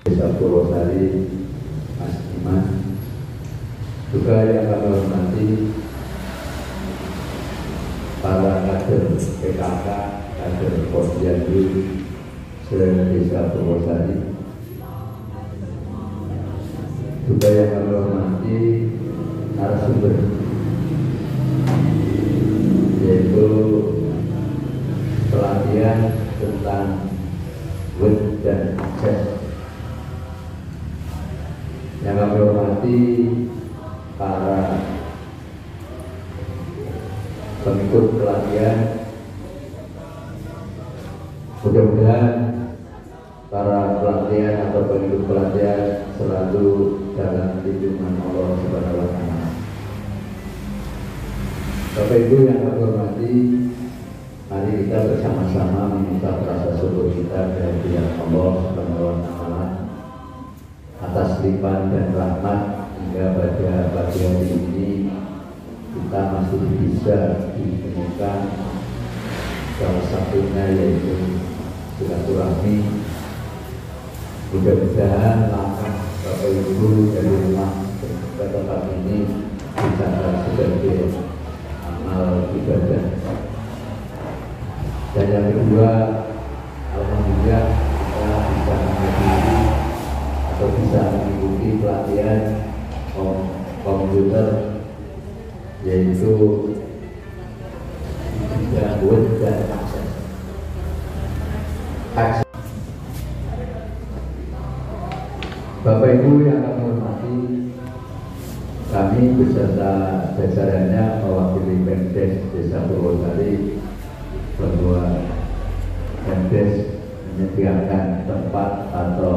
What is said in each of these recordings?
Desa Purwosari, Mas Iman, juga yang kami hormati para kader PKK, kader Posyandu se-Desa Purwosari, juga yang kami hormati narasumber, yaitu pelatihan tentang web dan akses. Yang kami hormati para pengikut pelatihan, mudah-mudahan para pelatihan atau pengikut pelatihan selalu dalam lindungan Allah Subhanahu wa Ta'ala. Bapak Ibu yang kami hormati, mari kita bersama-sama meminta rasa syukur kita kehadirat Allah Subhanahu wa Ta'ala atas limpahan dan rahmat hingga pada pagi hari ini kita masih bisa ditemukan, salah satunya yaitu silaturahmi. Mudah-mudahan langkah Bapak Ibu dari rumah ke tempat ini dicatat sebagai amal ibadah. Dan yang kedua, alhamdulillah kita bisa menghadiri atau bisa mengikuti pelatihan komputer, yaitu bidang web dan akses. Bapak Ibu yang kami hormati, kami beserta jajarannya mewakili Pemdes Desa Purwosari bahwa Pemdes menyediakan tempat atau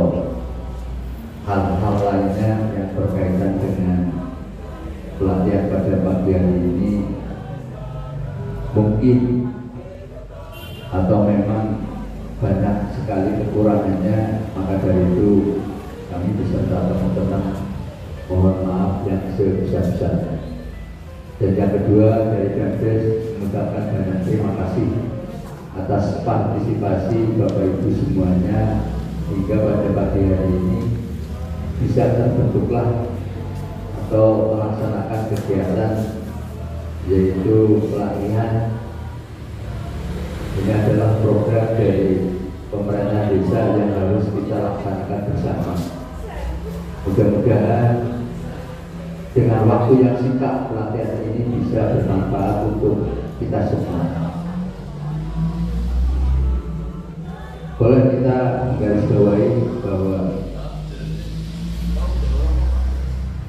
hal-hal lainnya yang berkaitan dengan pelatihan pada pagi hari ini mungkin atau memang banyak sekali kekurangannya, maka dari itu kami beserta teman-teman mohon maaf yang sebesar-besarnya. Dan yang kedua, dari Pemdes mengucapkan banyak terima kasih atas partisipasi Bapak Ibu semuanya hingga pada pagi hari ini bisa terbentuklah atau melaksanakan kegiatan yaitu pelatihan. Ini adalah program dari pemerintah desa yang harus kita laksanakan bersama. Mudah-mudahan dengan waktu yang singkat pelatihan ini bisa bermanfaat untuk kita semua. Boleh kita garis bawahi bahwa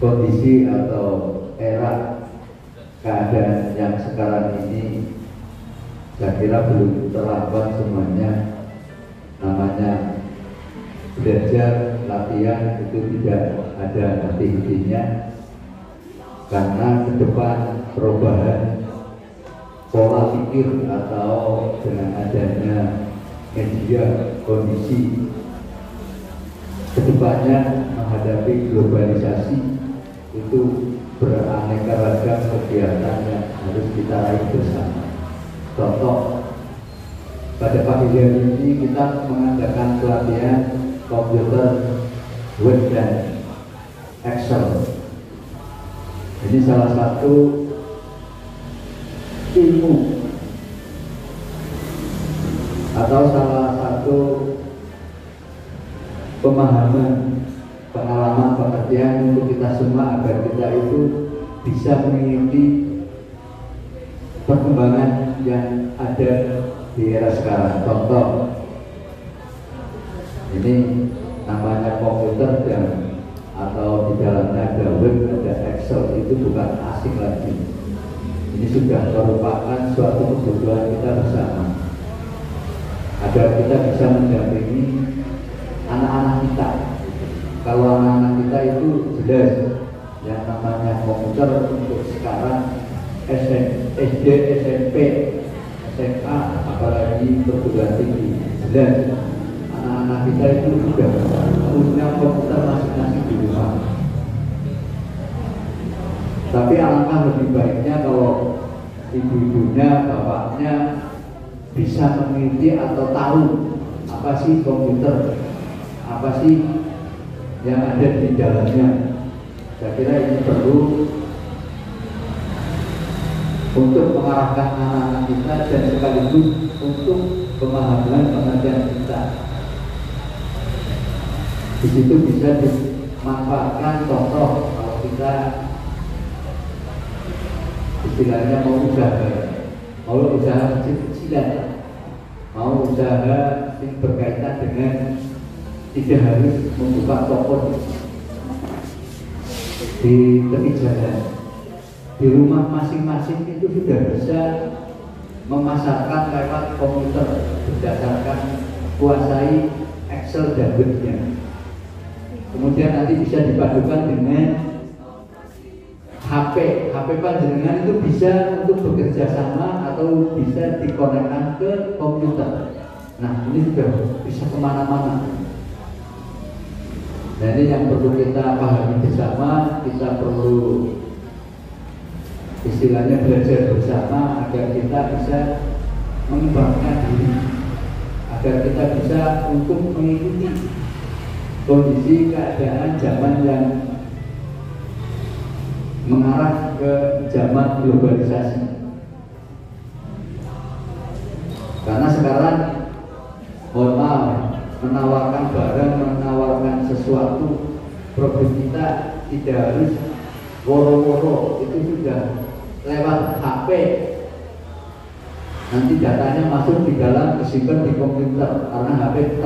kondisi atau era keadaan yang sekarang ini saya kira belum terlambat semuanya. Namanya belajar, latihan itu tidak ada henti-hentinya, karena ke depan perubahan pola pikir atau dengan adanya media kondisi kedepannya menghadapi globalisasi itu beraneka ragam kegiatan yang harus kita raih bersama. Contoh, pada pagi hari ini kita mengadakan pelatihan komputer, web dan Excel. Ini salah satu ilmu atau salah satu pemahaman, pengalaman, pengertian untuk kita semua agar kita itu bisa mengikuti perkembangan yang ada di era sekarang. Contoh, ini namanya komputer dan atau di dalamnya ada web, ada Excel, itu bukan asing lagi. Ini sudah merupakan suatu kebutuhan kita bersama agar kita bisa mendampingi anak-anak kita. Kalau anak-anak kita itu jelas yang namanya komputer untuk sekarang SD, SMP, SMA, apalagi perguruan tinggi, jelas anak-anak kita itu sudah punya komputer masing-masing di rumah. Tapi alangkah lebih baiknya kalau ibu-ibunya, bapaknya bisa mengerti atau tahu apa sih komputer, apa sih yang ada di dalamnya. Saya kira ini perlu untuk mengarahkan anak-anak kita dan sekaligus untuk pemahaman pengertian kita. Di situ bisa dimanfaatkan contoh kalau kita istilahnya mau usaha kecil-kecilan, mau usaha yang berkaitan dengan tidak harus membuka toko di tepi jalan. Di rumah masing-masing itu sudah bisa memasarkan lewat komputer berdasarkan kuasai Excel dan Word-nya. Kemudian nanti bisa dipadukan dengan HP panjenengan itu bisa untuk bekerja sama atau bisa dikonekkan ke komputer. Nah, ini sudah bisa kemana-mana. Nah, ini yang perlu kita pahami bersama. Kita perlu istilahnya belajar bersama agar kita bisa mengembangkan diri, agar kita bisa untuk mengikuti kondisi keadaan zaman yang mengarah ke zaman globalisasi. Karena sekarang mohon maaf, menawarkan barang, menawarkan sesuatu produk kita tidak harus woro-woro, itu sudah lewat HP. Nanti datanya masuk di dalam disimpan di komputer karena HP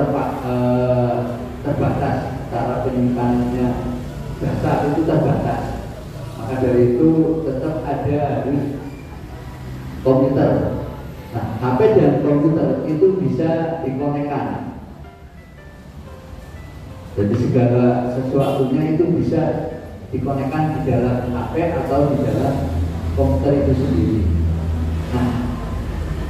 terbatas, cara penyimpanannya data itu terbatas. Maka dari itu tetap ada harus komputer. Nah, HP dan komputer itu bisa dikonekkan. Jadi segala sesuatunya itu bisa dikonekkan di dalam HP atau di dalam komputer itu sendiri. Nah,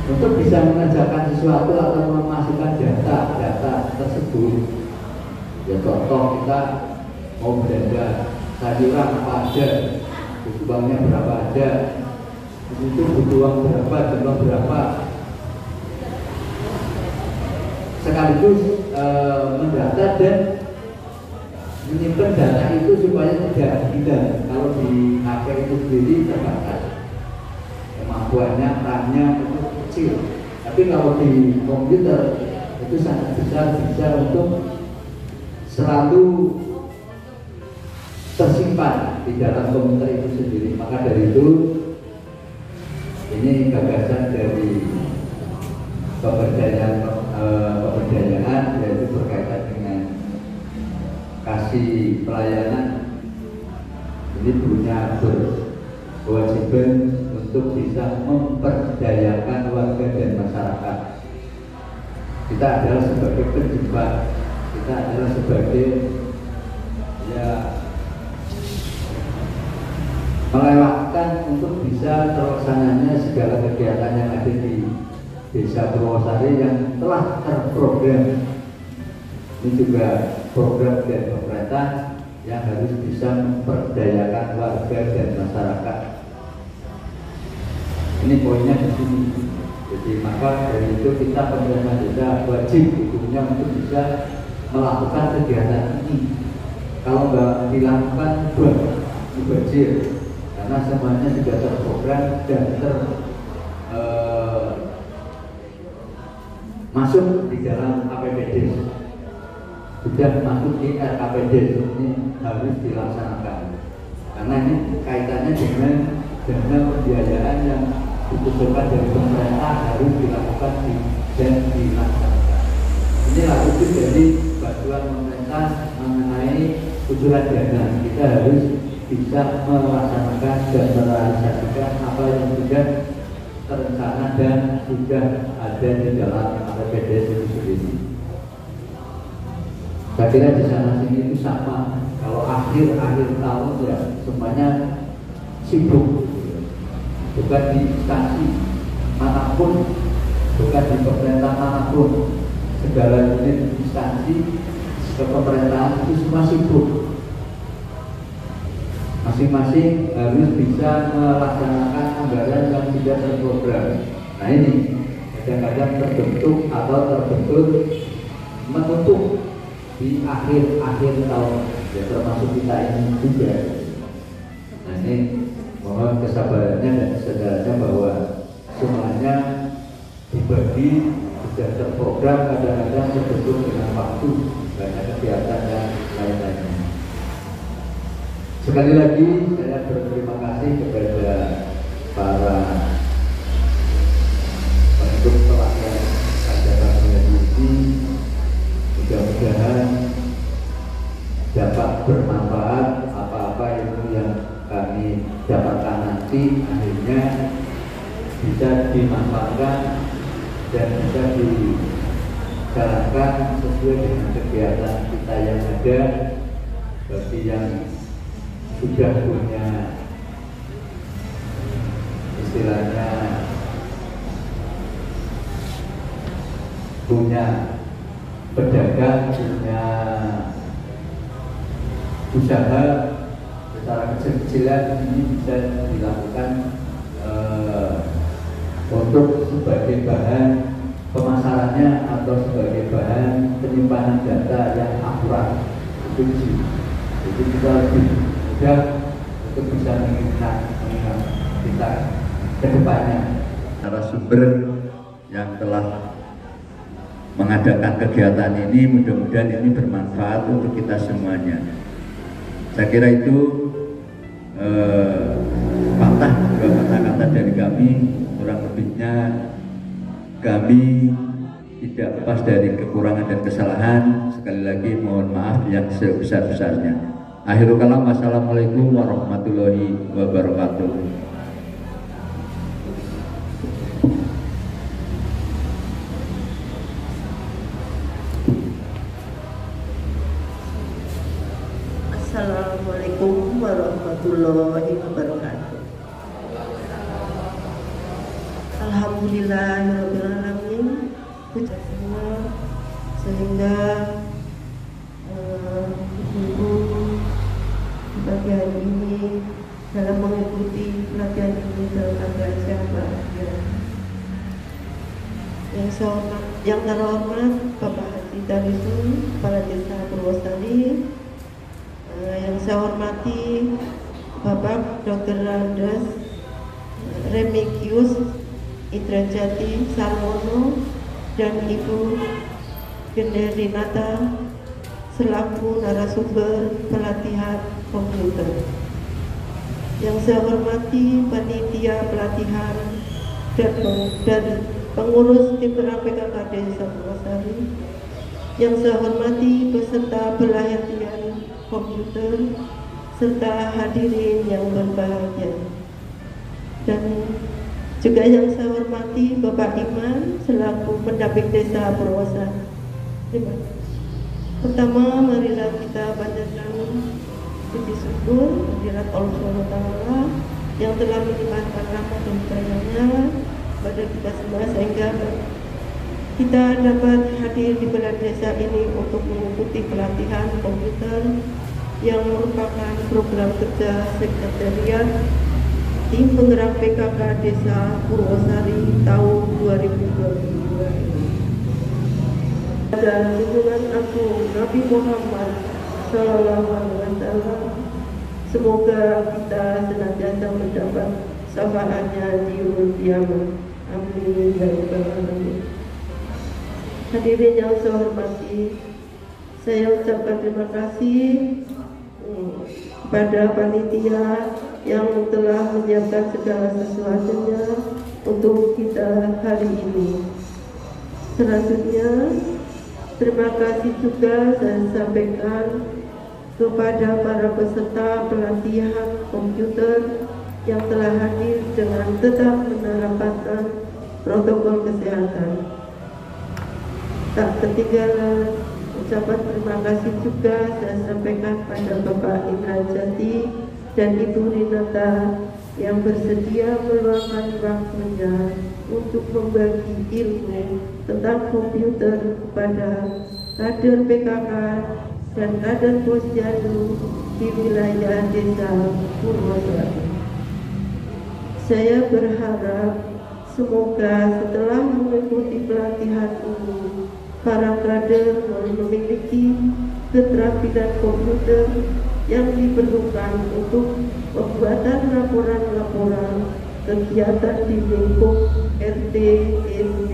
untuk bisa mengerjakan sesuatu atau memasukkan data tersebut, ya contoh kita mau belanja sayuran apa aja, uangnya berapa aja, itu butuh uang berapa, jumlah berapa, sekaligus mendata dan menyimpan data itu supaya tidak hilang. Kalau di HP itu sendiri terbatas kemampuannya, RAM-nya itu kecil. Tapi kalau di komputer itu sangat besar, bisa untuk selalu tersimpan di dalam komputer itu sendiri. Maka dari itu ini gagasan dari pemberdayaan yaitu berkaitan dengan kasih pelayanan. Ini punya berkewajiban untuk bisa memperdayakan warga dan masyarakat. Kita adalah sebagai penjembat, kita adalah sebagai melewatkan untuk bisa terlaksananya segala kegiatan yang ada di Desa Purwosari yang telah terprogram. Ini juga program dari pemerintah yang harus bisa memperdayakan warga dan masyarakat. Ini poinnya di sini. Jadi maka dari itu kita pemerintah desa wajib hukumnya untuk bisa melakukan kegiatan ini. Kalau nggak dilakukan mubazir, karena semuanya sudah terprogram dan masuk di dalam APBD, sudah masuk di RKPD. Ini harus dilaksanakan karena ini kaitannya dengan dana pembiayaan yang dibutuhkan dari pemerintah, harus dilakukan dan dilaksanakan. Inilah wujud dari bantuan pemerintah mengenai kucuran dana. Kita harus bisa melaksanakan dan merealisasikan apa yang sudah terencana dan sudah ada di dalam APBD itu sendiri. Saya kira di sana sini itu sama. Kalau akhir tahun ya semuanya sibuk, bukan di instansi manapun, bukan di pemerintah manapun, segala unit instansi ke pemerintahan itu semua sibuk. Masing-masing harus bisa melaksanakan anggaran yang sudah terprogram. Nah ini kadang-kadang terbentuk atau terbentuk menutup di akhir tahun. ya termasuk kita ini juga. Nah ini mohon kesabarannya dan kesadarannya bahwa semuanya dibagi sudah terprogram, kadang-kadang terbentuk dengan waktu, banyak kegiatan dan lain-lainnya. Sekali lagi saya berterima kasih kepada para penduduk pelatihan ajaran ini. Mudah-mudahan dapat bermanfaat apa-apa ilmu yang kami dapatkan nanti akhirnya bisa dimanfaatkan dan bisa dijalankan sesuai dengan kegiatan kita yang ada. Bagi yang sudah punya istilahnya punya pedagang, punya usaha secara kecil-kecilan, ini bisa dilakukan untuk sebagai bahan pemasarannya atau sebagai bahan penyimpanan data yang akurat. Jadi kita lebih mudah untuk bisa mengingat kita ke depannya. Narasumber yang telah mengadakan kegiatan ini, mudah-mudahan ini bermanfaat untuk kita semuanya. Saya kira itu patah dua kata-kata dari kami, kurang lebihnya kami tidak lepas dari kekurangan dan kesalahan. Sekali lagi mohon maaf yang sebesar-besarnya. Akhirul kalam, wassalamualaikum warahmatullahi wabarakatuh. Assalamualaikum warahmatullahi wabarakatuh. Alhamdulillahirabbil alamin. Puji semua sehingga ibu pagi hari ini dalam mengikuti pelatihan ini dalam keadaan sehat bahagia. Yang terhormat Bapak Haji Tarisun, Kepala Desa Purwosari. Yang saya hormati Bapak Dr. Randes Remigius Indrajati Sarwono dan Ibu Genderinata selaku narasumber pelatihan komputer. Yang saya hormati panitia pelatihan dan pengurus tim PKK Desa Purwosari. Yang saya hormati peserta pelatihan komputer serta hadirin yang berbahagia, dan juga yang saya hormati Bapak Iman selaku pendamping Desa Purwosari. Pertama, marilah kita panjatkan puji syukur kehadirat Allah SWT yang telah melimpahkan rahmat dan karunia pada kita semua sehingga kita dapat hadir di balai desa ini untuk mengikuti pelatihan komputer yang merupakan program kerja sekretariat tim penggerak PKK Desa Purwosari tahun 2022 ini. Dan junjungan agung Nabi Muhammad SAW, semoga kita senantiasa mendapat syafaatnya di yaumul qiyamah. Amin ya rabbal alamin. Hadirin yang saya hormati, saya ucapkan terima kasih kepada panitia yang telah menyiapkan segala sesuatunya untuk kita hari ini. Selanjutnya, terima kasih juga saya sampaikan kepada para peserta pelatihan komputer yang telah hadir dengan tetap menerapkan protokol kesehatan. Tak ketinggalan, ucapan terima kasih juga saya sampaikan pada Bapak Indrajati dan Ibu Rinata yang bersedia meluangkan waktunya untuk membagi ilmu tentang komputer kepada kader PKK dan kader Posyandu di wilayah Desa Purwosari. Saya berharap semoga setelah mengikuti pelatihan ini, para kader memiliki keterampilan komputer yang diperlukan untuk pembuatan laporan-laporan kegiatan di lingkup RT, RW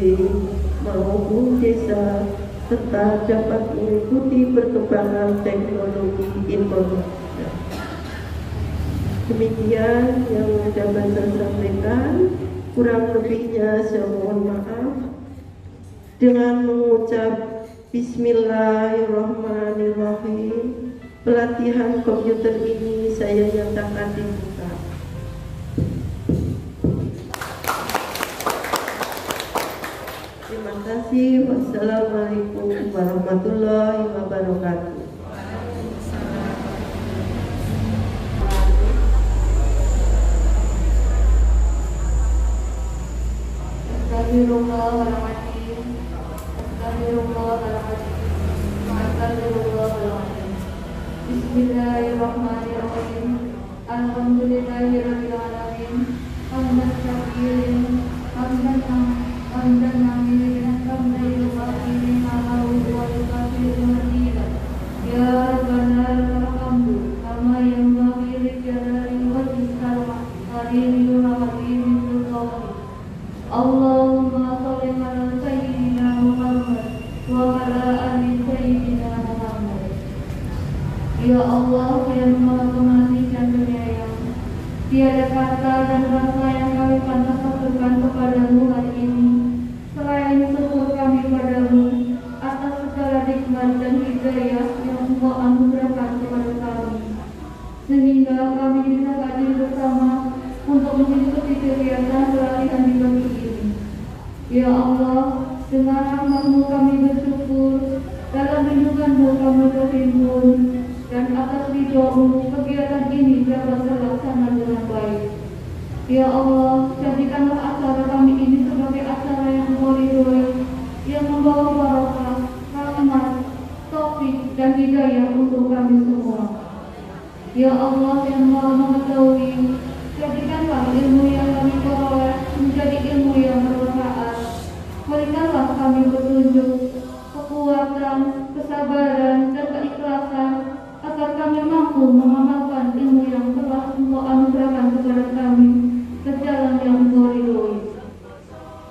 maupun desa, serta dapat mengikuti perkembangan teknologi informasi. Demikian yang dapat saya sampaikan, kurang lebihnya saya mohon maaf. Dengan mengucap Bismillahirrahmanirrahim, pelatihan komputer ini saya nyatakan dibuka. Terima kasih. Wassalamualaikum warahmatullahi wabarakatuh. Bismillahirrahmanirrahim. Alhamdulillahirabbil alamin. Hamdan syakirin, hamdan hamidin, hamdan yuwafiqu ni'amahu wa yukafi'u mazida. Ya Rabbana lakal hamdu kama yanbaghi li jalali wajhikal karimi wa 'azimi sultanik. Allahumma shalli ala sayyidina Muhammad wa ala ali sayyidina Muhammad. Ya Allah yang Maha Pengasih dan Penyayang, tiada kata dan rasa yang kami pantas aturkan kepadamu hari ini selain syukur kami padamu atas segala nikmat dan hidayah yang Engkau anugerahkan kepada kami, sehingga kami bisa hadir bersama untuk mengikuti kegiatan pelatihan di pagi ini. Ya Allah, dengan rahmat-Mu kami bersyukur, dalam lindungan-Mu kami berhimpun, dan atas ridho-Mu kegiatan ini dapat terlaksana dengan baik. Ya Allah, jadikanlah acara kami ini sebagai acara yang Engkau ridhoi, yang membawa barokah, rahmat, taufik, dan hidayah untuk kami semua. Ya Allah yang Maha Mengetahui, jadikanlah ilmu yang kami peroleh menjadi ilmu yang bermanfaat. Berikanlah kami petunjuk, kekuatan, kesabaran, dan keikhlasan agar kami mampu mengamalkan ilmu yang telah Engkau anugerahkan kepada kami ke jalan yang Engkau ridhoi.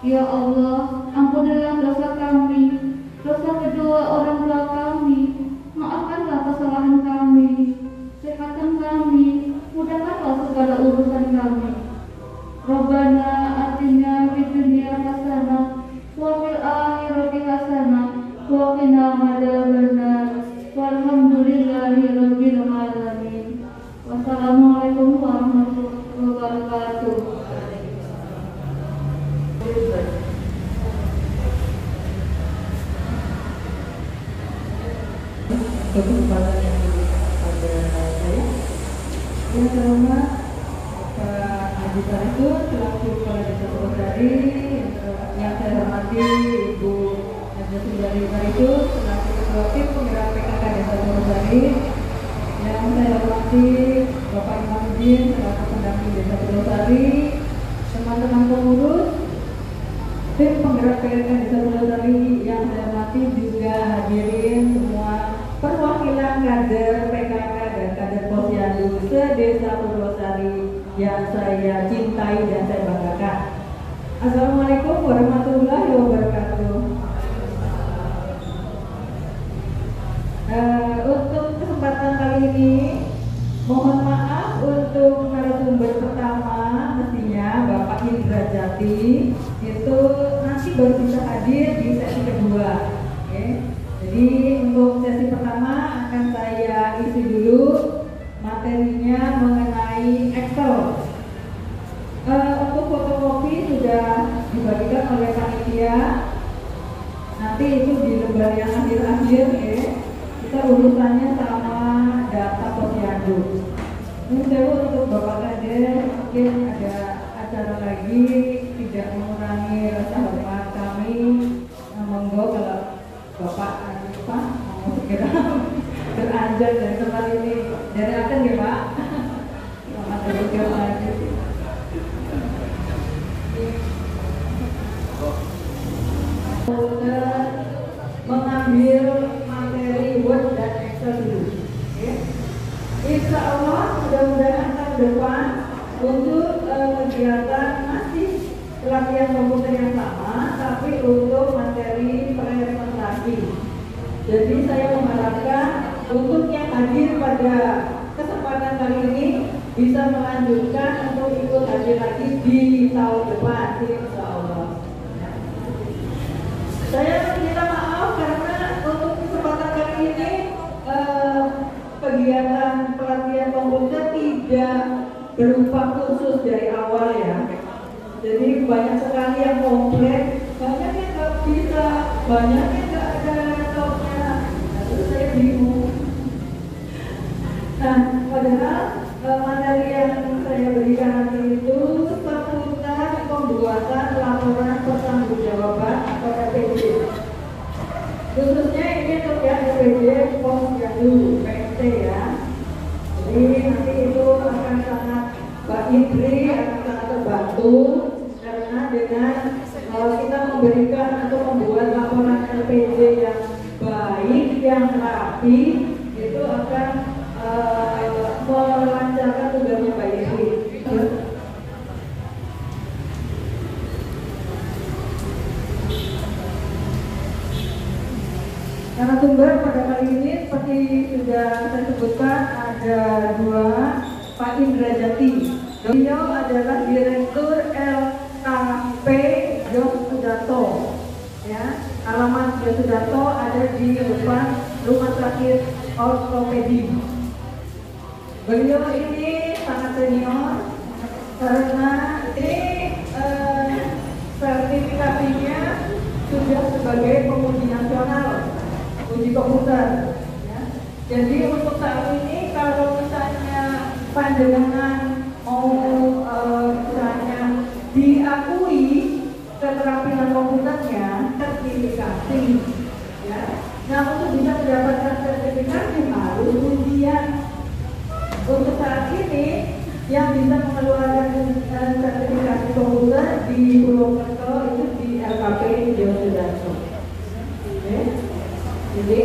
Ya Allah, ampunilah dosa kami, dosa kedua orang tua kami, maafkanlah kesalahan kami, sehatkan kami, mudahkanlah segala urusan kami. Rabbana atina fid dunya hasanah wa fil akhirati hasanah wa qina adzabannar. Walhamdulillahirabbil alamin. Wassalamualaikum warahmatullahi wabarakatuh. Kesempatan yang diberikan pada saya. Yang pertama, Pak Haji Sarifun selaku Kepala Desa Purwosari, yang saya hormati Ibu Haji Sarifun selaku Ketua Tim Penggerak PKK Desa Purwosari, yang saya hormati Bapak Imamuddin selaku pendamping Desa Purwosari, teman-teman pengurus Tim Penggerak PKK Desa Purwosari yang saya hormati, juga hadirin semua perwakilan kader PKK dan kader Posyandu se-Desa Purwosari yang saya cintai dan saya banggakan. Assalamualaikum warahmatullahi wabarakatuh. Untuk kesempatan kali ini, mohon maaf untuk narasumber pertama, mestinya Bapak Indra Jati itu nanti baru bisa hadir di sesi kedua. Okay. Jadi untuk sesi pertama akan saya isi dulu materinya mengenai Excel. Untuk fotokopi sudah dibagikan oleh panitia. Nanti itu di lembar yang akhir-akhir ya. Kita urusannya sama data Posyandu. Ini untuk Bapak Kader, mungkin ada acara lagi, tidak mengurangi rasa hormat kami. Monggo kalau Bapak mau segera beranjak dari tempat ini, dari akan ya Pak. Selamat bertugas lagi. Mengambil materi Word dan Excel untuk kegiatan masih pelatihan komputer yang sama, tapi untuk materi presentasi. Jadi saya mengharapkan untuk yang hadir pada kesempatan kali ini bisa melanjutkan untuk ikut hadir lagi di tahun depan, insya Allah. Saya minta maaf karena untuk kesempatan kali ini kegiatan pelatihan komputer tidak berupa khusus dari awal ya. Jadi banyak sekali yang komplain, banyak yang nggak bisa, banyak yang nggak ada laptopnya. Nah, terus saya bingung. Nah, padahal materi yang saya berikan nanti itu seputar pembuatan laporan pertanggungjawaban atau LPJ. Khususnya ini untuk yang LPJ Posyandu PST ya. Jadi nanti itu akan sangat Mbak Indri akan sangat terbantu karena dengan kita memberikan atau membuat laporan LPJ yang baik, yang rapi, itu akan melancarkan tugasnya Mbak Indri. Narasumber pada kali ini seperti sudah saya sebutkan ada dua, Pak Indra Jati. Beliau adalah Direktur LKP Yosudarto. Ya, alamat Yosudarto ada di depan Rumah Sakit Ortopedi. Beliau ini sangat senior karena ini sertifikasinya sudah sebagai penguji nasional uji komputer. Ya. Jadi untuk saat ini kalau misalnya panjenengan mau misalnya diakui keterampilan komputernya, sertifikasi. Ya. Nah, untuk bisa mendapatkan sertifikasi harus ujian. Untuk saat ini yang bisa mengeluarkan sertifikasi komputer di Purwokerto itu di LKP Yosudarto. Jadi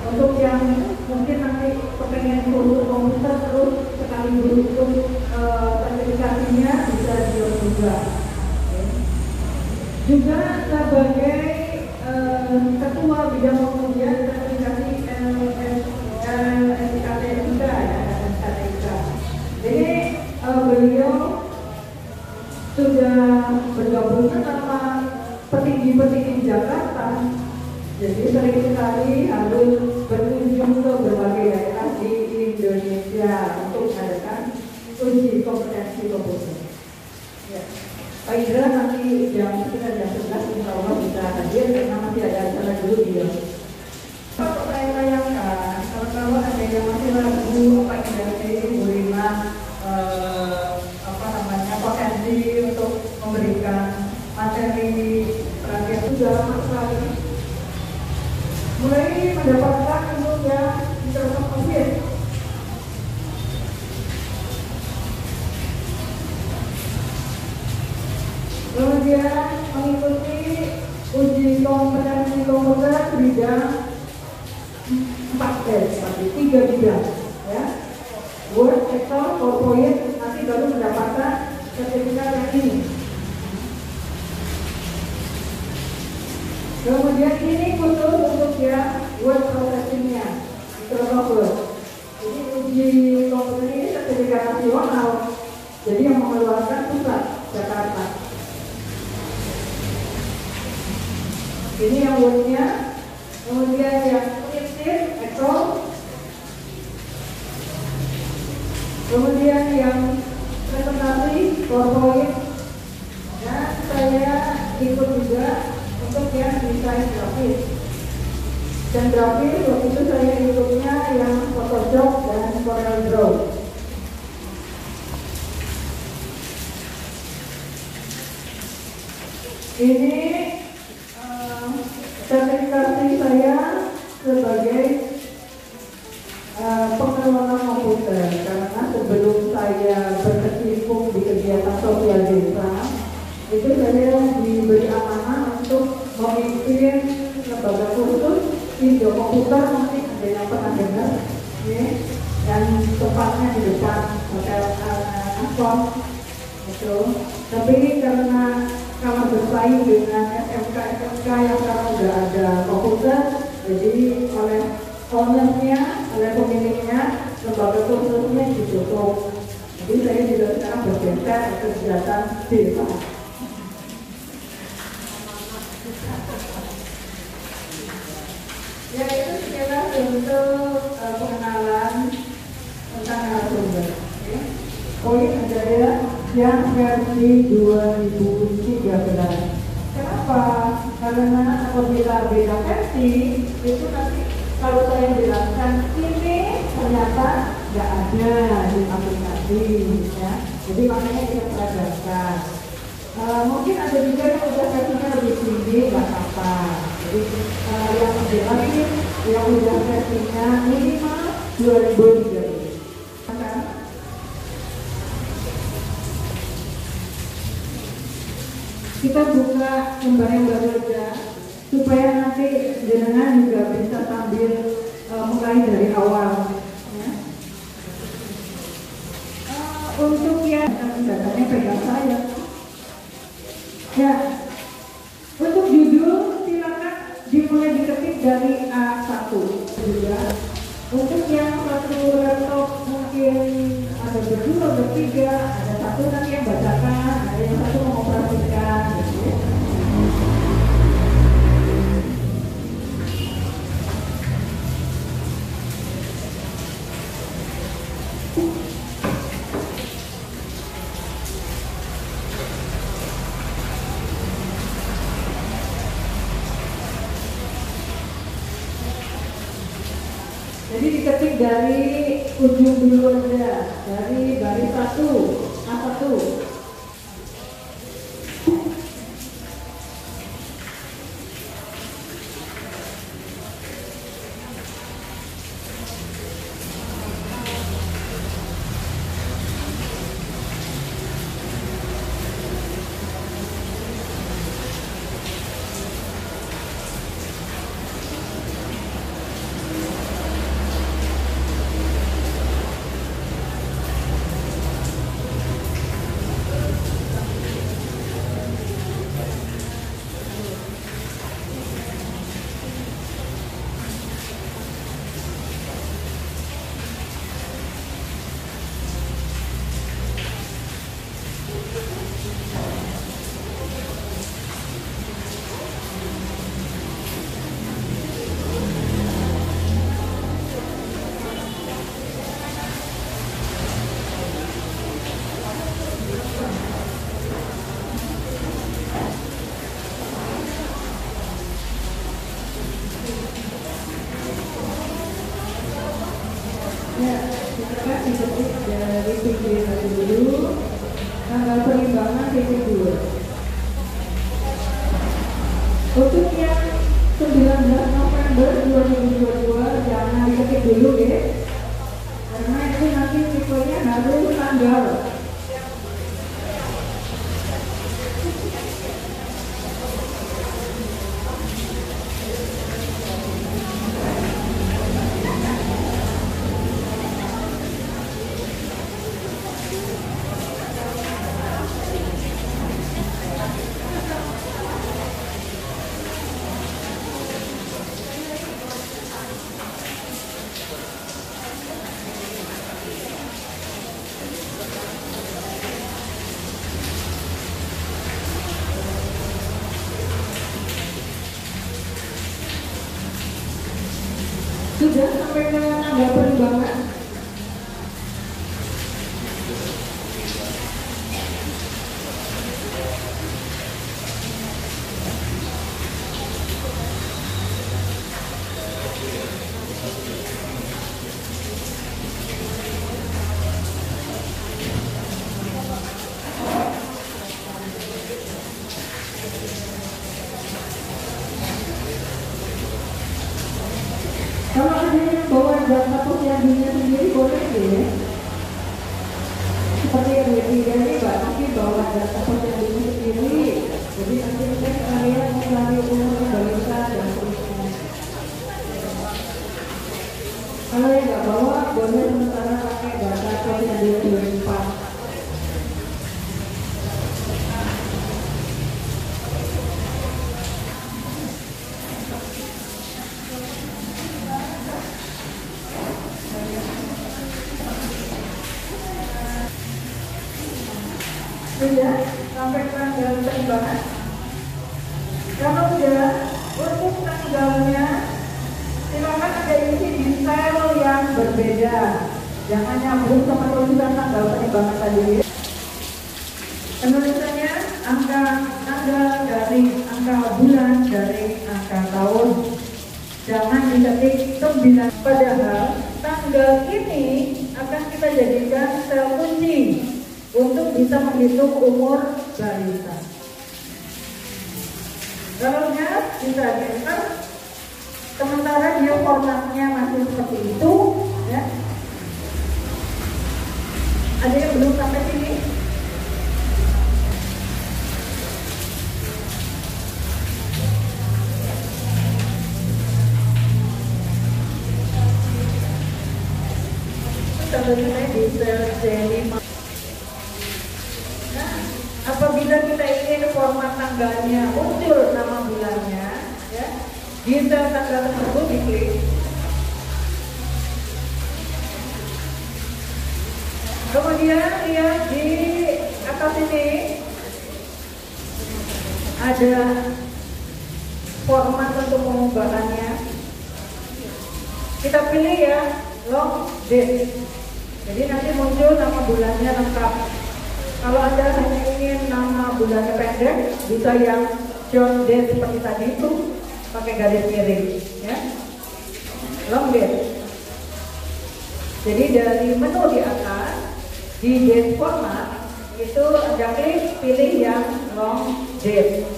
untuk yang mungkin nanti kepengen kursus komputer terus sekaligus untuk sertifikasinya bisa juga. Juga sebagai ketua bidang pengujian sertifikasi LSKTIK ya, LSKTIK. Jadi beliau sudah bergabung sama petinggi-petinggi Jakarta. Jadi sering sekali harus berkunjung ke berbagai daerah di Indonesia untuk mengadakan uji kompetensi komputer. Ya. Pak Indra nanti sekitar jam 11 insya Allah bisa hadir karena masih ada acara dulu dia. Kalau saya tanyakan, kalau ada yang masih ragu Pak Indra ini Bu Rima potensi untuk memberikan materi pelatihan sudah lama sekali. Mulai mendapatkan untuk yang Microsoft Office. Kemudian mengikuti uji kompetensi komputer bidang 3 bidang ya. Word, Excel, PowerPoint, nanti baru mendapatkan sertifikat yang ini. Kemudian ini khusus untuk yang word processing-nya, Microsoft Word. Jadi uji komputer ini sertifikat nasional, jadi yang mengeluarkan pusat Jakarta. Ini yang Word-nya, kemudian yang Excel, kemudian yang presentasi PowerPoint, dan saya ikut juga untuk yang desain grafis. Dan grafis waktu itu saya ikutnya yang Photoshop dan Corel Draw. Ini sertifikasi saya sebagai pengelola komputer karena sebelum saya berkecimpung di kegiatan sosial desa itu saya diberi amanah untuk memimpin lembaga khusus Indo Komputer, mungkin ada yang pernah dengar ya, dan tempatnya di depan Hotel Ascom gitu. Tapi ini karena bersaing dengan SMK yang sekarang udah ada komputer, jadi oleh ownernya, oleh pemiliknya, lembaga khususnya ditutup. Jadi saya juga sekarang bergeser ke kegiatan desa. Ya itu sekilas untuk pengenalan tentang narasumber. Poin ada ya yang versi 2013. Kenapa? Karena apabila beda versi itu nanti kalau saya jelaskan ini ternyata nggak ada di aplikasi, ya. Jadi makanya kita peragakan. Mungkin ada juga yang udah versinya lebih tinggi, nggak apa-apa. Jadi yang lagi yang udah versinya minimal 2013. Kita buka lembar yang baru aja supaya nanti jenengan juga bisa sambil mulai dari awal, ya. Untuk yang datanya pegang saya. Ya, untuk judul silakan dimulai diketik dari A1 juga. Untuk yang satu laptop mungkin ada berdua, bertiga, ada satu nanti yang bacakan, ada yang satu mengoperasikan, gitu. Jadi diketik dari ujung dulu aja, dari baris 1, A1. Ya, kita diketik dari titik 1 dulu, tanggal perimbangan titik 2. Untuk yang 19 November 2022 jangan diketik dulu ya, karena itu nanti tipenya harus tanggal. Sudah sampai ke tanggal perimbangan? Kalau ada yang bawa data posyandunya sendiri boleh ya. Seperti yang ini Mbak Naki bawa data posyandunya sendiri. Jadi nanti kita sekalian mencari umur balita dan seterusnya. Kalau yang nggak bawa boleh sementara pakai data posyandu 24. Sudah sampai tanggal penerbangan. Kalau sudah, untuk tanggalnya silakan ada isi di sel yang berbeda. Jangan nyambung sama tulisan tanggal penerbangan tadi. Penulisannya angka tanggal dari angka bulan dari angka tahun. Jangan diketik 9. Padahal tanggal ini akan kita jadikan sel kunci untuk bisa menghitung umur balita. Kalau lihat bisa di-enter, sementara dia formatnya masih seperti itu, ya. Ada yang belum sampai sini? Contohnya di sel C5. Nah, apabila kita ingin format tanggalnya muncul nama bulannya, ya, di sel tanggal tersebut diklik. Kemudian lihat di atas ini ada format untuk pengubahannya. Kita pilih ya long date. Jadi nanti muncul nama bulannya lengkap. Kalau Anda hanya ingin nama bulannya pendek, bisa yang short date seperti tadi itu pakai garis miring, ya. Long date. Jadi dari menu di atas di date format itu Anda klik pilih yang long date.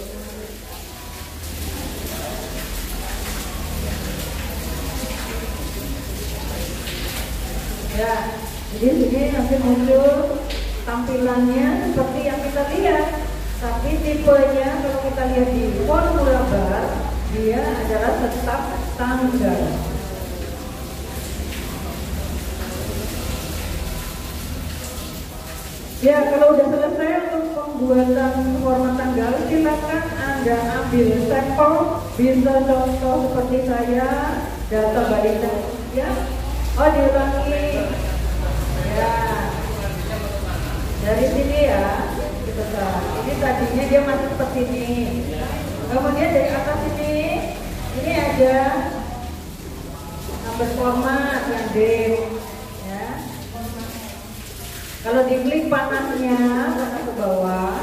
Ya, jadi sini nanti muncul tampilannya seperti yang kita lihat, tapi tipenya kalau kita lihat di formula bar, dia adalah tetap tanggal. Ya, kalau udah selesai untuk pembuatan format tanggal, silakan Anda ambil sampel, bisa contoh seperti saya, data balita, ya. Oh, diulangi. Ya. Dari sini ya, ini tadinya dia masih seperti ini. Kemudian dari atas ini ada number format yang date, ya. Kalau diklik panahnya panah ke bawah,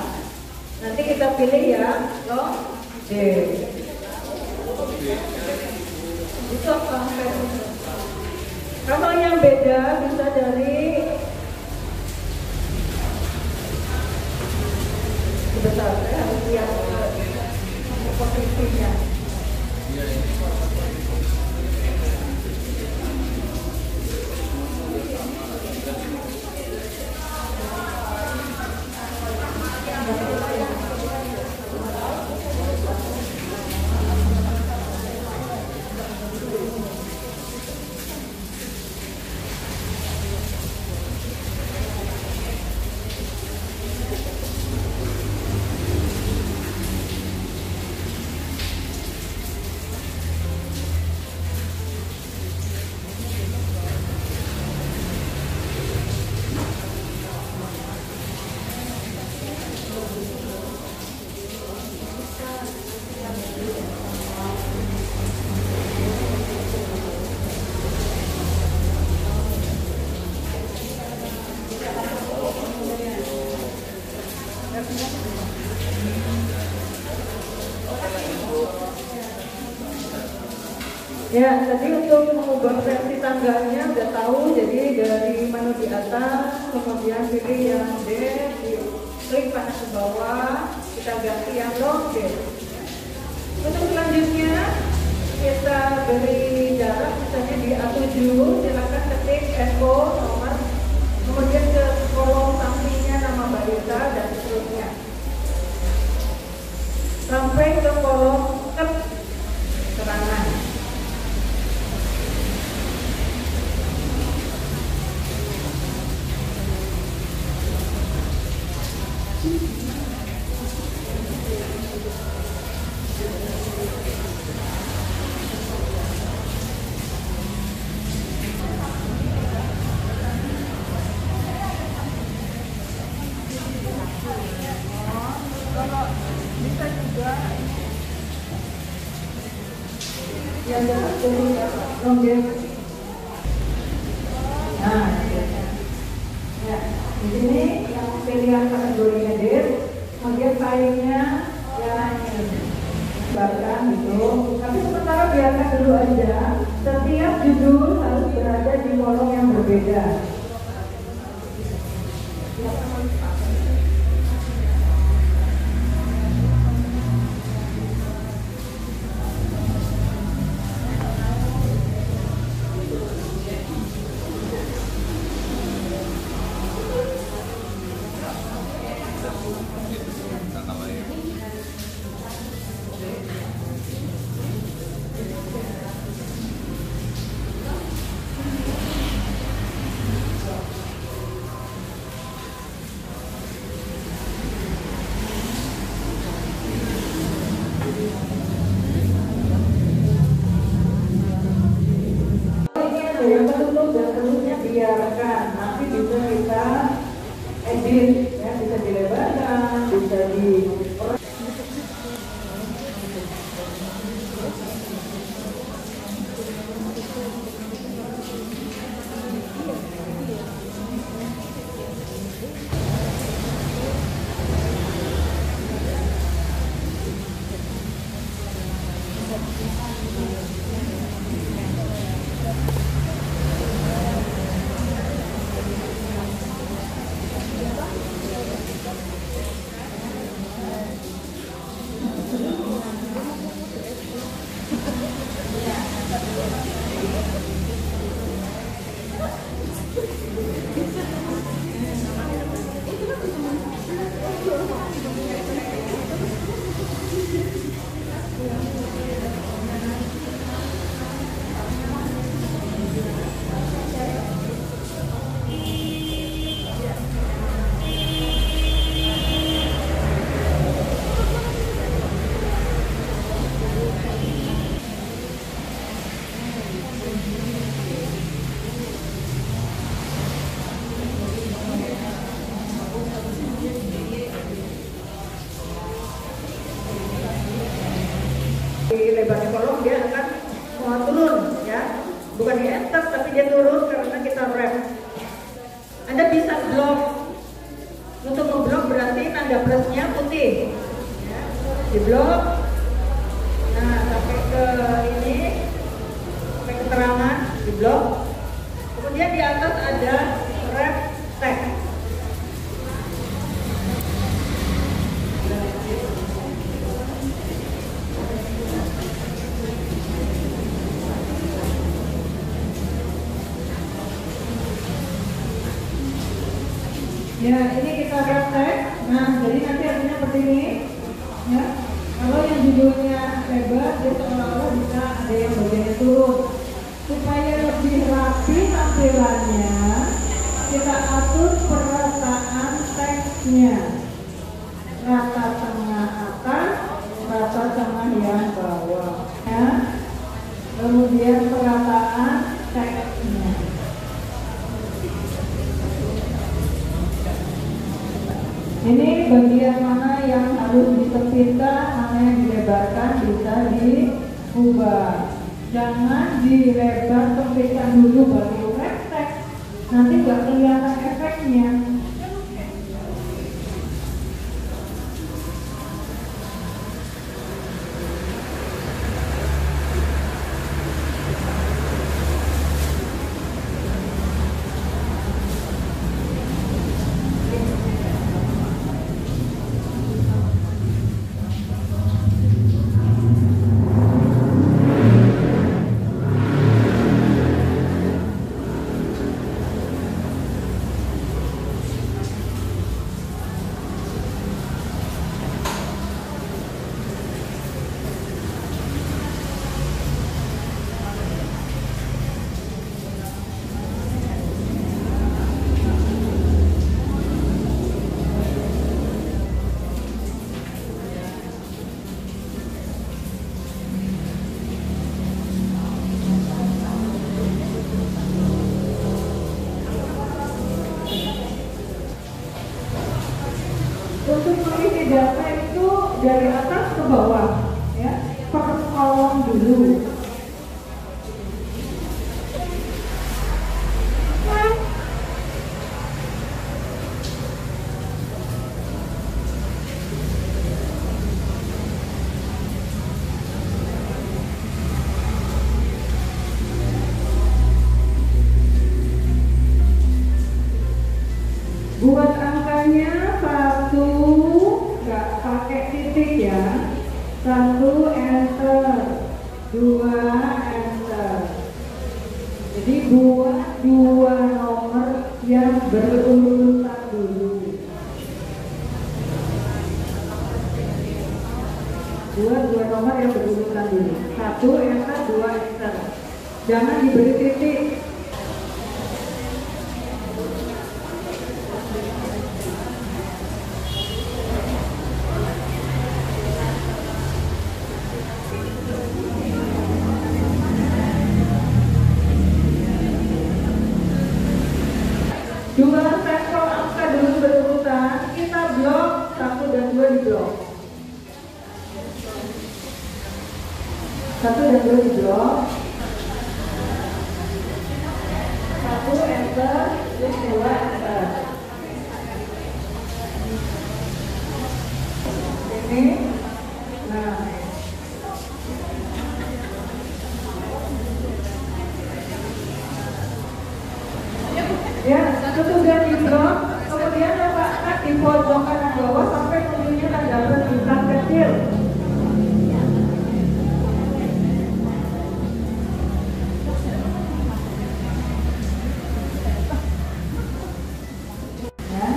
nanti kita pilih ya long date. Itu sampai. Kalau yang beda bisa dari besar, saya harus lihat posisinya. Ya, tadi untuk mengubah versi tanggalnya udah tahu, jadi dari menu di atas, kemudian pilih yang date, klik panah ke bawah, kita ganti yang long date. Untuk selanjutnya, kita beri jarak, misalnya di A7, silakan ketik echo nomor, kemudian ke kolom sampingnya nama balita dan seterusnya. Sampai ke kolom keterangan. Kemudian, nah, ya, di sini yang pilihan kategorinya dir, kemudian kainnya yang bahkan gitu. Tapi sementara biarkan dulu aja. Setiap judul harus berada di kolom yang berbeda. Yang tertutup dan terusnya biarkan, nanti bisa kita edit, ya, bisa dilebarkan, bisa di lebarnya kolom dia akan mau turun, ya, bukan di enter tapi dia turun karena kita wrap. Anda bisa blok, untuk ngeblok berarti tanda plusnya putih, ya, di blok. Nah, sampai ke ini, sampai keterangan di blok. Kemudian di atas ada wrap text. Ya, ini kita wrap text. Nah, jadi nanti artinya seperti ini, ya. Kalau yang judulnya lebar, dia seolah-olah bisa ada yang bagiannya turun. Supaya lebih rapi tampilannya, kita atur perataan teksnya. Rata tengah atas, rata tengah yang bawah, ya. Kemudian perataan teksnya. Ini bagian mana yang harus ditepiskan, mana yang dilebarkan bisa diubah. Jangan dilebar sempitkan dulu baru wrap text, nanti nggak kelihatan efeknya. Untuk mengisi data itu dari atas ke bawah, ya, per kolom dulu. Buat angkanya 1, nggak pakai titik ya. 1 enter, 2 enter. Jadi buat 2 nomor yang berurutan dulu. Buat 2 nomor yang berurutan dulu. 1 enter, 2 enter. Jangan diberi titik. Dua sampel angka dulu berurutan, kita blok 1 dan 2 di blok. 1 dan 2 di blok. 1 enter, terus 2 enter. Ini, nah. Ya, sudah di blok, kemudian letakkan di pojok kanan bawah sampai ujungnya ada bintang kecil. Ya,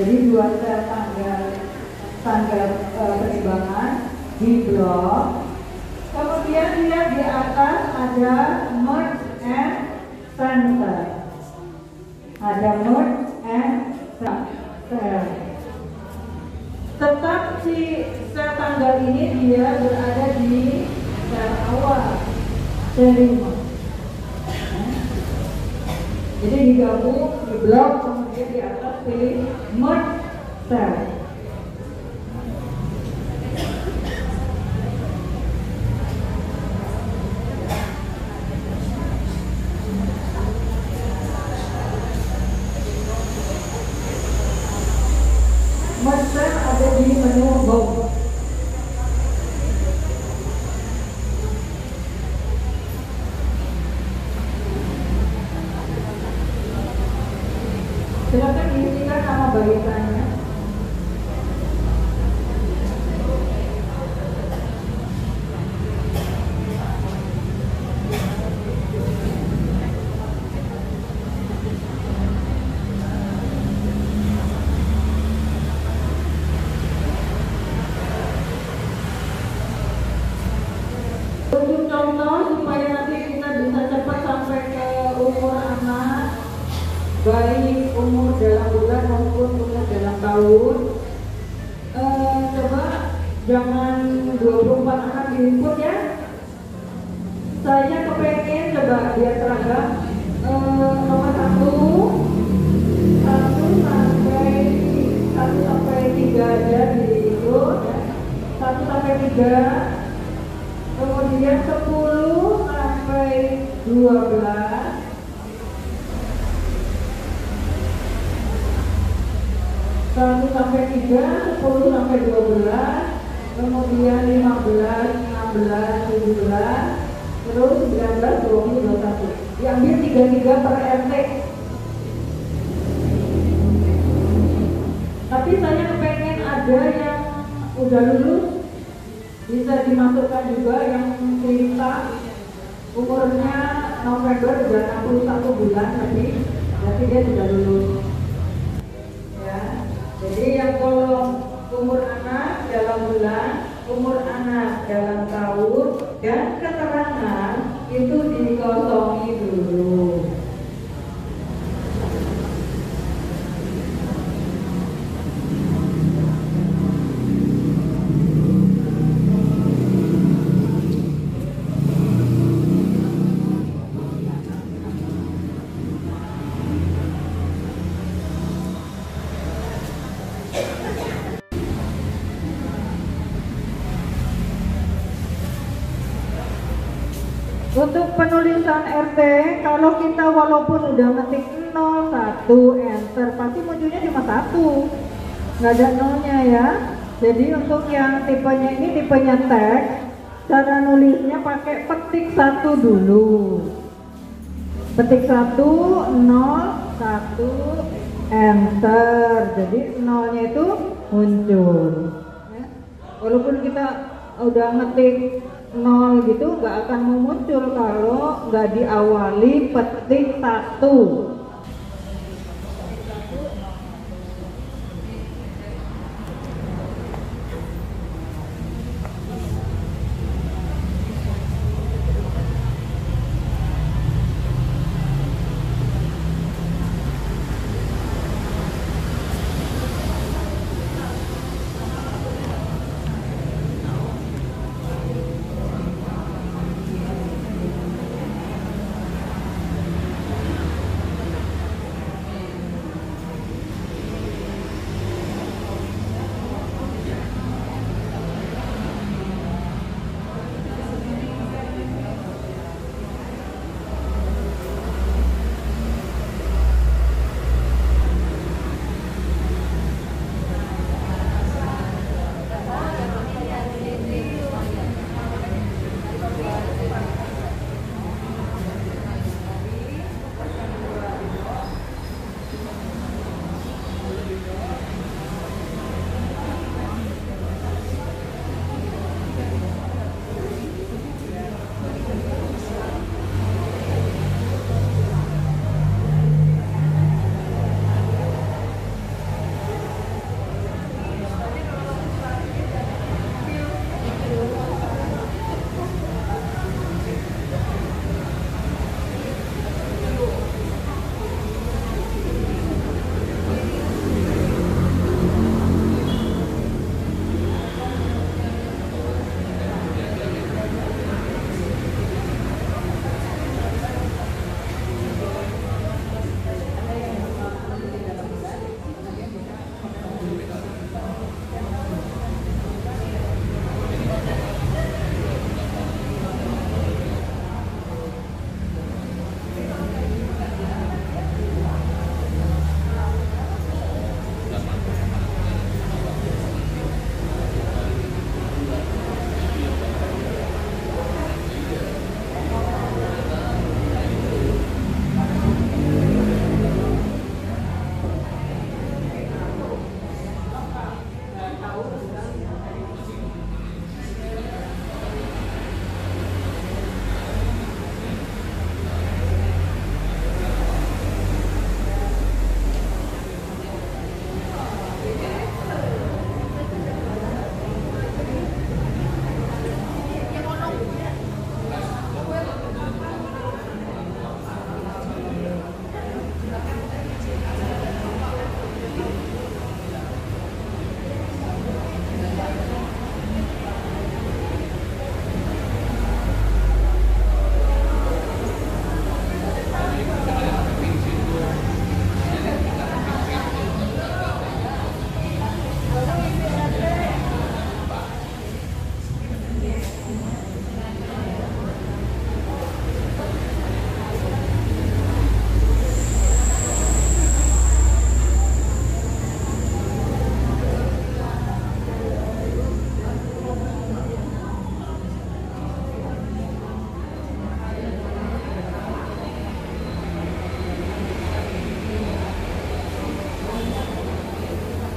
jadi 2 sel tanggal perimbangan di blok. Kemudian lihat di atas ada merge and center. Ada merge and center. Tetap si sel tanggal ini dia berada di sel awal serima. Jadi digabung di blok, kemudian di atas pilih merge cell. Merge ada di menu home. Silakan diisikan nama barisannya. Untuk contoh supaya nanti kita bisa cepat sampai ke umur anak, baik umur dalam bulan maupun umur dalam tahun. Coba jangan 24 anak diinput ya. Saya kepengen coba biar seragam nomor 1 sampai 3 aja diinput ya. 1 sampai 3. Kemudian 10 sampai 12. 1 sampai 3, 10 sampai 12, kemudian 15, 16, 17, terus 19, 20, 21. Diambil 3 per RT. Tapi saya pengen ada yang udah lulus, bisa dimasukkan juga yang cerita umurnya November udah 61 bulan lebih, berarti dia sudah lulus. Ya. Jadi yang kolom umur anak dalam bulan, umur anak dalam tahun, dan keterangan itu dikosongi dulu. Untuk penulisan RT, kalau kita walaupun udah ngetik 0, 1, enter, pasti munculnya cuma 1, nggak ada nolnya ya. Jadi untuk yang tipenya ini tipenya teks, cara nulisnya pakai petik 1 dulu. Petik 1, 0, 1, enter, jadi nolnya itu muncul ya. Walaupun kita udah ngetik 0 gitu nggak akan mau muncul kalau nggak diawali petik 1.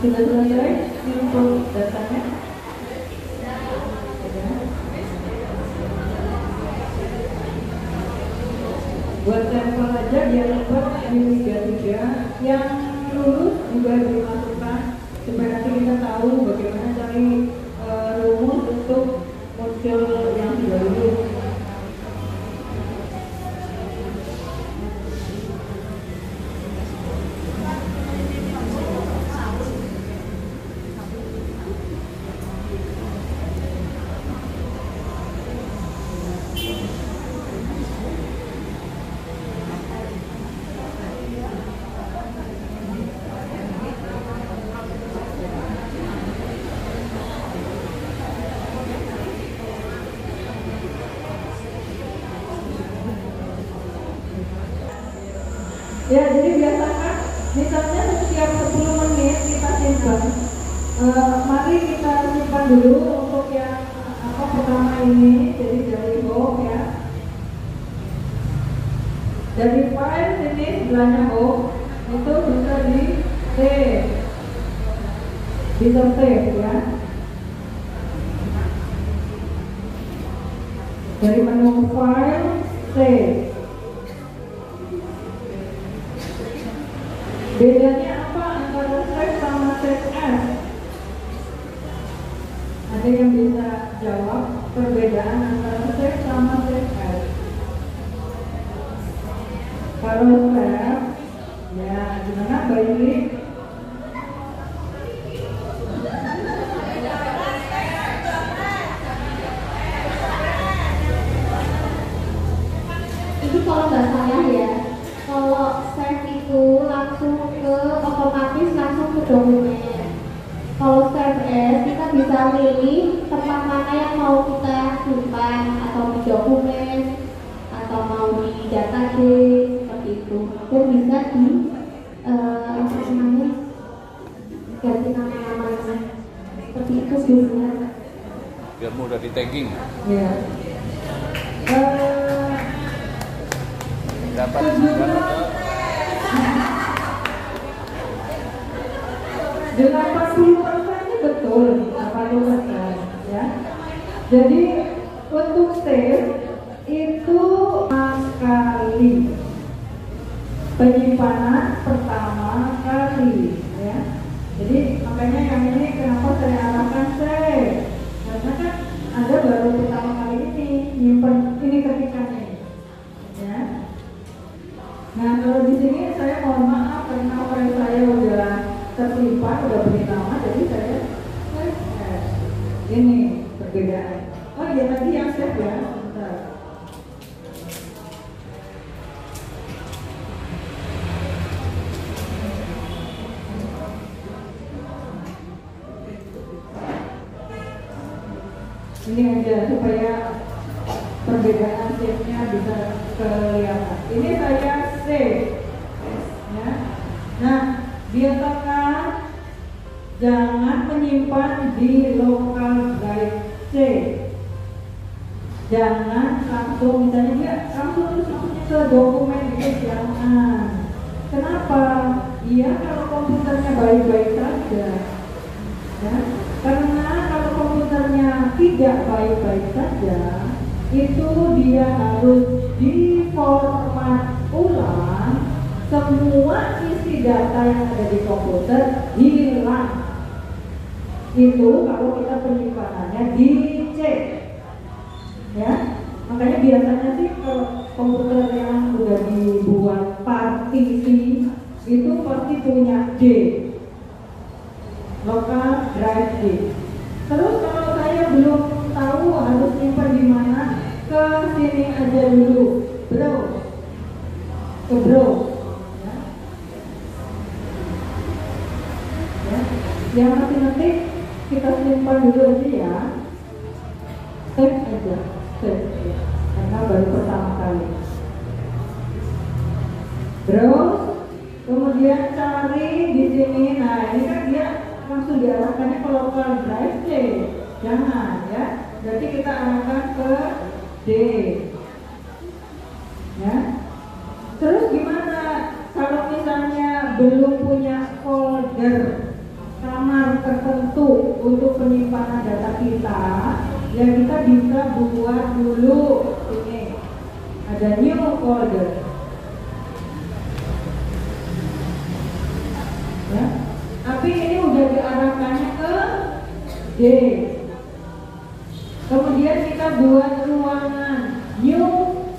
Sudah selesai untuk datanya? Buat sampel aja dia dapat M33 yang lulus juga dimasukkan supaya nanti kita tahu bagaimana cari rumus untuk muncul yang sudah lulus. Ya, jadi biasakan misalnya setiap 10 menit kita simpan. Mari kita simpan dulu untuk yang pertama ini, jadi dari home ya. Dari file sini sebelahnya home. itu bisa di save, bisa save ya. Dari menu file, save. Bedanya apa antara save sama save as? Ada yang bisa jawab perbedaan antara save sama save as? Kalau save, ya gimana Mbak Yuli? Ini kalau nggak salah ya, kalau save itu langsung ke otomatis langsung ke dokumen. Kalau save as kita bisa pilih tempat mana yang mau kita simpan, atau di dokumen atau mau di database seperti itu, dan bisa di apa namanya, ganti nama-namanya seperti itu biasanya. Biar mudah di tagging. Ya. Dapat 80% betul, 80% ya. Jadi untuk save itu sekali penyimpanan pertama kali ya. Jadi makanya yang ini kenapa saya arahkan save, karena kan Anda baru pertama kali ini nyimpen ini ketikannya ya. Nah kalau di sini saya mohon maaf karena file saya udah tersimpan, udah beri nama, jadi saya ini perbedaan. Oh iya tadi yang save ya. Bentar. Ini aja supaya perbedaan save-nya bisa kelihatan. Ini saya save ya. Nah, biasakan jangan menyimpan di local drive C. Jangan langsung misalnya dia langsung masuknya ke dokumen itu, jangan. Kenapa? Iya kalau komputernya baik-baik saja ya. Karena kalau komputernya tidak baik-baik saja, itu dia harus diformat ulang, semua isi data yang ada di komputer hilang. Itu kalau kita penyimpanannya dicek ya. Makanya biasanya sih kalau komputer yang sudah dibuat partisi itu pasti punya D, local drive D. Terus kalau saya belum tahu harus simpan di mana, ke sini aja dulu, browse, ke browse ya. Ya. Yang nanti kita simpan dulu aja ya, save aja, save ya. Karena baru pertama kali. Browse, kemudian cari di sini. Nah ini kan dia langsung diarahkannya ke local drive C, jangan ya. Berarti kita arahkan ke D ya. Terus gimana kalau misalnya belum punya folder kamar tertentu untuk penyimpanan data kita, ya kita bisa buat dulu ini, ada new folder ya. Tapi ini udah diarahkannya ke D. Kemudian kita buat ruangan new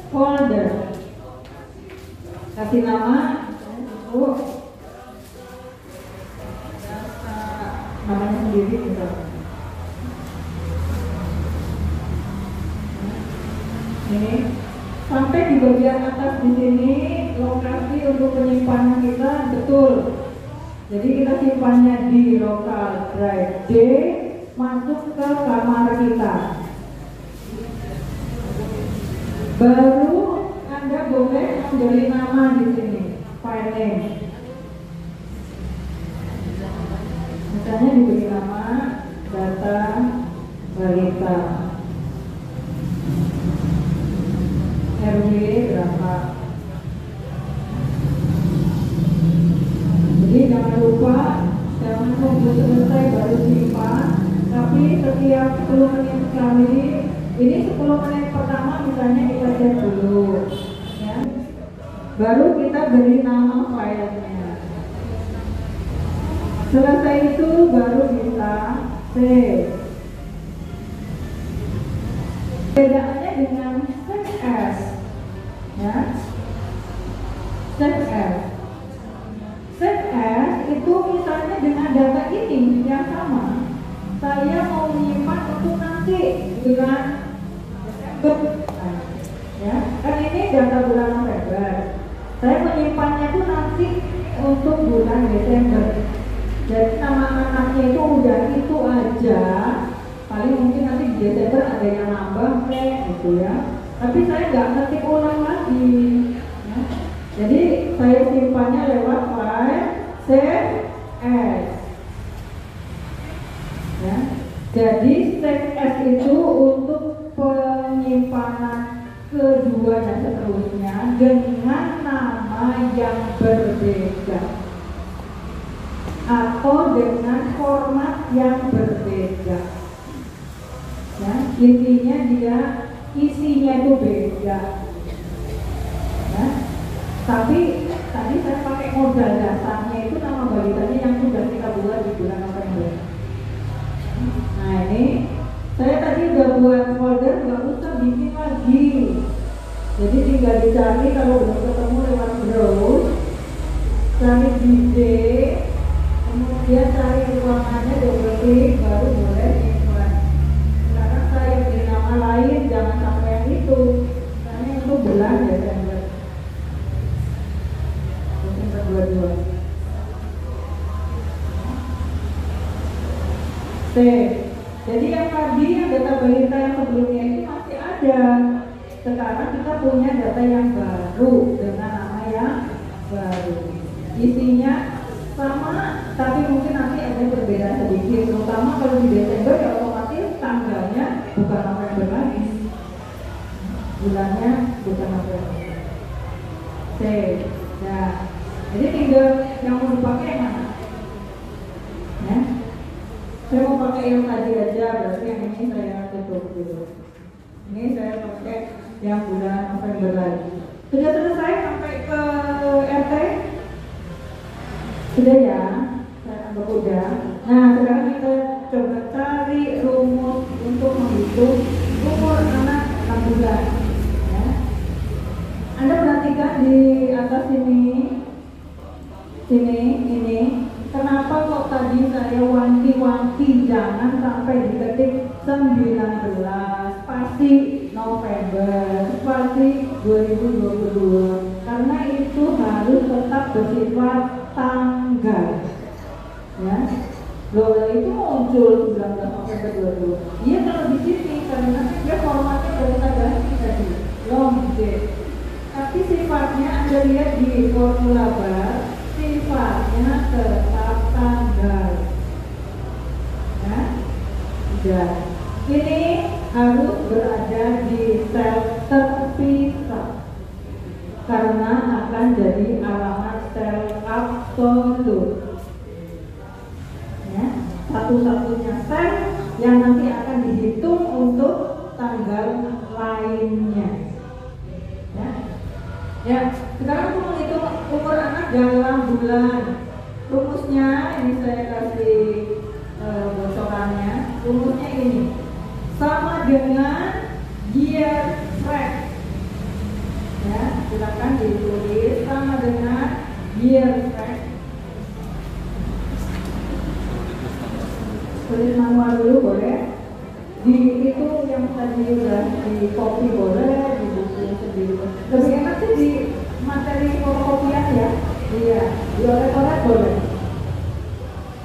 folder, kasih nama namanya sendiri gitu. Ini sampai di bagian atas di sini lokasi untuk penyimpanan kita betul. Jadi kita simpannya di local drive D, masuk ke kamar kita. Baru Anda boleh memberi nama di sini, file name. Misalnya diberi nama data balita, RW berapa. misalnya kita cek dulu, ya. Baru kita beri nama filenya. Selesai itu baru kita save. Bedaannya dengan save as, ya. Save as. Save as itu misalnya dengan data ini yang sama, saya mau menyimpan untuk nanti bulan Desember, ya. Kan ini data bulan November. Saya menyimpannya itu nanti untuk bulan Desember. Jadi nama anaknya itu udah itu aja. Paling mungkin nanti di Desember ada yang nambah gitu ya. Tapi saya nggak ngetik ulang lagi. Ya. Jadi saya simpannya lewat file save as. Ya. Jadi save as itu untuk penyimpanan kedua dan seterusnya dengan nama yang berbeda atau dengan format yang berbeda. Ya, intinya dia isinya itu beda. Ya. Tapi tadi saya pakai modal dasarnya itu nama balitanya yang sudah kita buat di bulan November. Nah ini saya tadi udah buat folder, nggak usah bikin lagi. Jadi tinggal dicari, kalau belum ketemu lewat browse, cari DJ, kemudian cari ruangannya, double klik, baru boleh simpan. Sekarang saya beri nama lain, jangan sampai yang itu, karena itu bulan Desember. Desember 22. Jadi yang tadi yang data balita yang sebelumnya itu masih ada. Sekarang kita punya data yang baru dengan nama yang baru. Isinya sama, tapi mungkin nanti ada perbedaan sedikit. Terutama kalau di Desember ya otomatis tanggalnya bukan November lagi, bulannya bukan November. Nah, jadi tinggal yang mau dipakai yang mana? Ya. Saya mau pakai yang tadi aja, berarti yang ini saya tutup dulu. Ini saya pakai yang bulan November lagi. Sudah selesai sampai ke RT? Sudah ya? Saya anggap udah. Nah, sekarang kita coba cari rumus untuk menghitung umur anak 6 bulan. Ya. Anda perhatikan di atas ini, ini. Kenapa kok tadi saya wanti-wanti jangan sampai diketik 19 pasti November pasti 2022, karena itu harus tetap bersifat tanggal, ya. Loh, itu muncul 19 November 2022. Iya kalau di sini karena dia formatnya dari tanggal tadi long date, tapi sifatnya Anda lihat di formula bar, sifatnya tetap tanggal, ya. Dan ini harus berada di sel terpisah karena akan jadi alamat sel absolut, ya. Satu-satunya sel yang nanti akan dihitung untuk tanggal lainnya, ya. Ya, sekarang untuk menghitung umur anak dalam bulan, rumusnya ini saya kasih bocorannya. Rumusnya ini sama dengan year track, ya. Silakan ditulis sama dengan year track. Tulis manual dulu boleh. Di itu yang tadi udah di copy boleh, di buku sendiri. Lebih enak sih di materi fotokopian ya. Iya, diolek-olek boleh.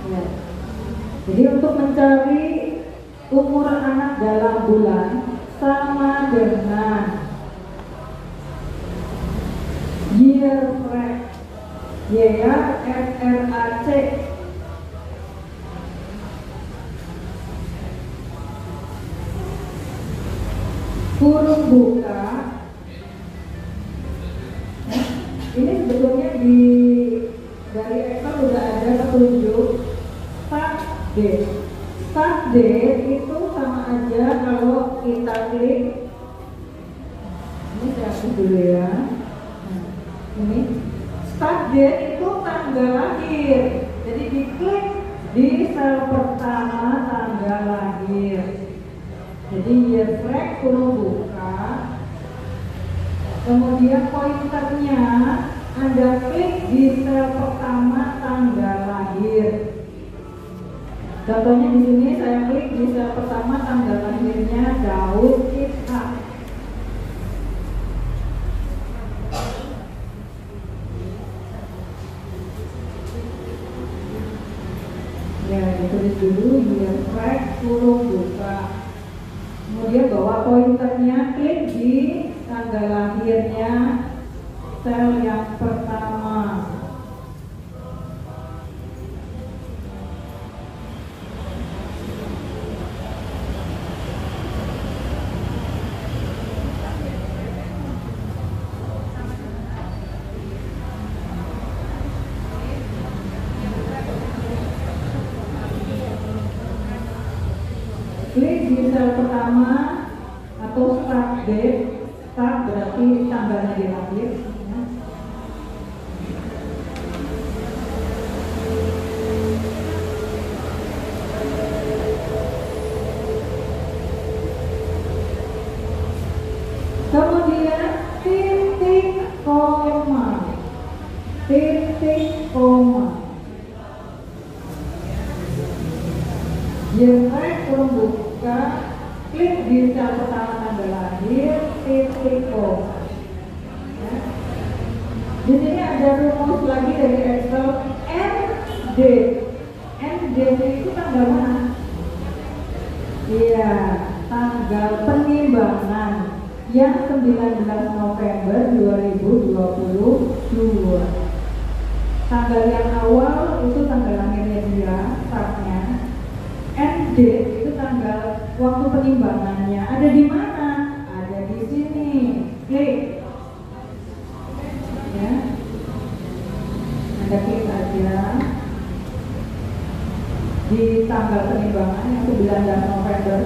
Ya. Jadi untuk mencari umur anak dalam bulan sama dengan year track, YRFRAC. Kurung buka. Ini sebetulnya dari Excel udah ada petunjuk start date. Start date itu sama aja kalau kita klik date itu tanggal lahir. Jadi diklik di sel pertama tanggal lahir. Jadi year flag kurung buka. Kemudian pointernya Anda klik di sel pertama tanggal lahir. Contohnya di sini saya klik di sel pertama tanggal lahirnya Daud Ishak. Ya, ditulis dulu year flag kurung buka. Kemudian bawa pointernya klik di tanggal lahirnya sel yang pertama. Klik di sel pertama atau start date. Start berarti tanggalnya dia lahir. Ya. Kemudian titik koma. Titik koma. Yang kurung buka, klik di sel pertama tanggal lahir, titik koma. Ya. Di sini ada rumus lagi dari Excel, ND. ND itu tanggal mana? Iya, tanggal penimbangan yang 19 November 2022. Tanggal yang awal itu tanggal lahirnya dia, startnya. ND itu tanggal waktu penimbangannya. Ada di mana? Ada di sini. Klik. Ya. Anda klik aja di tanggal penimbangan yang 19 November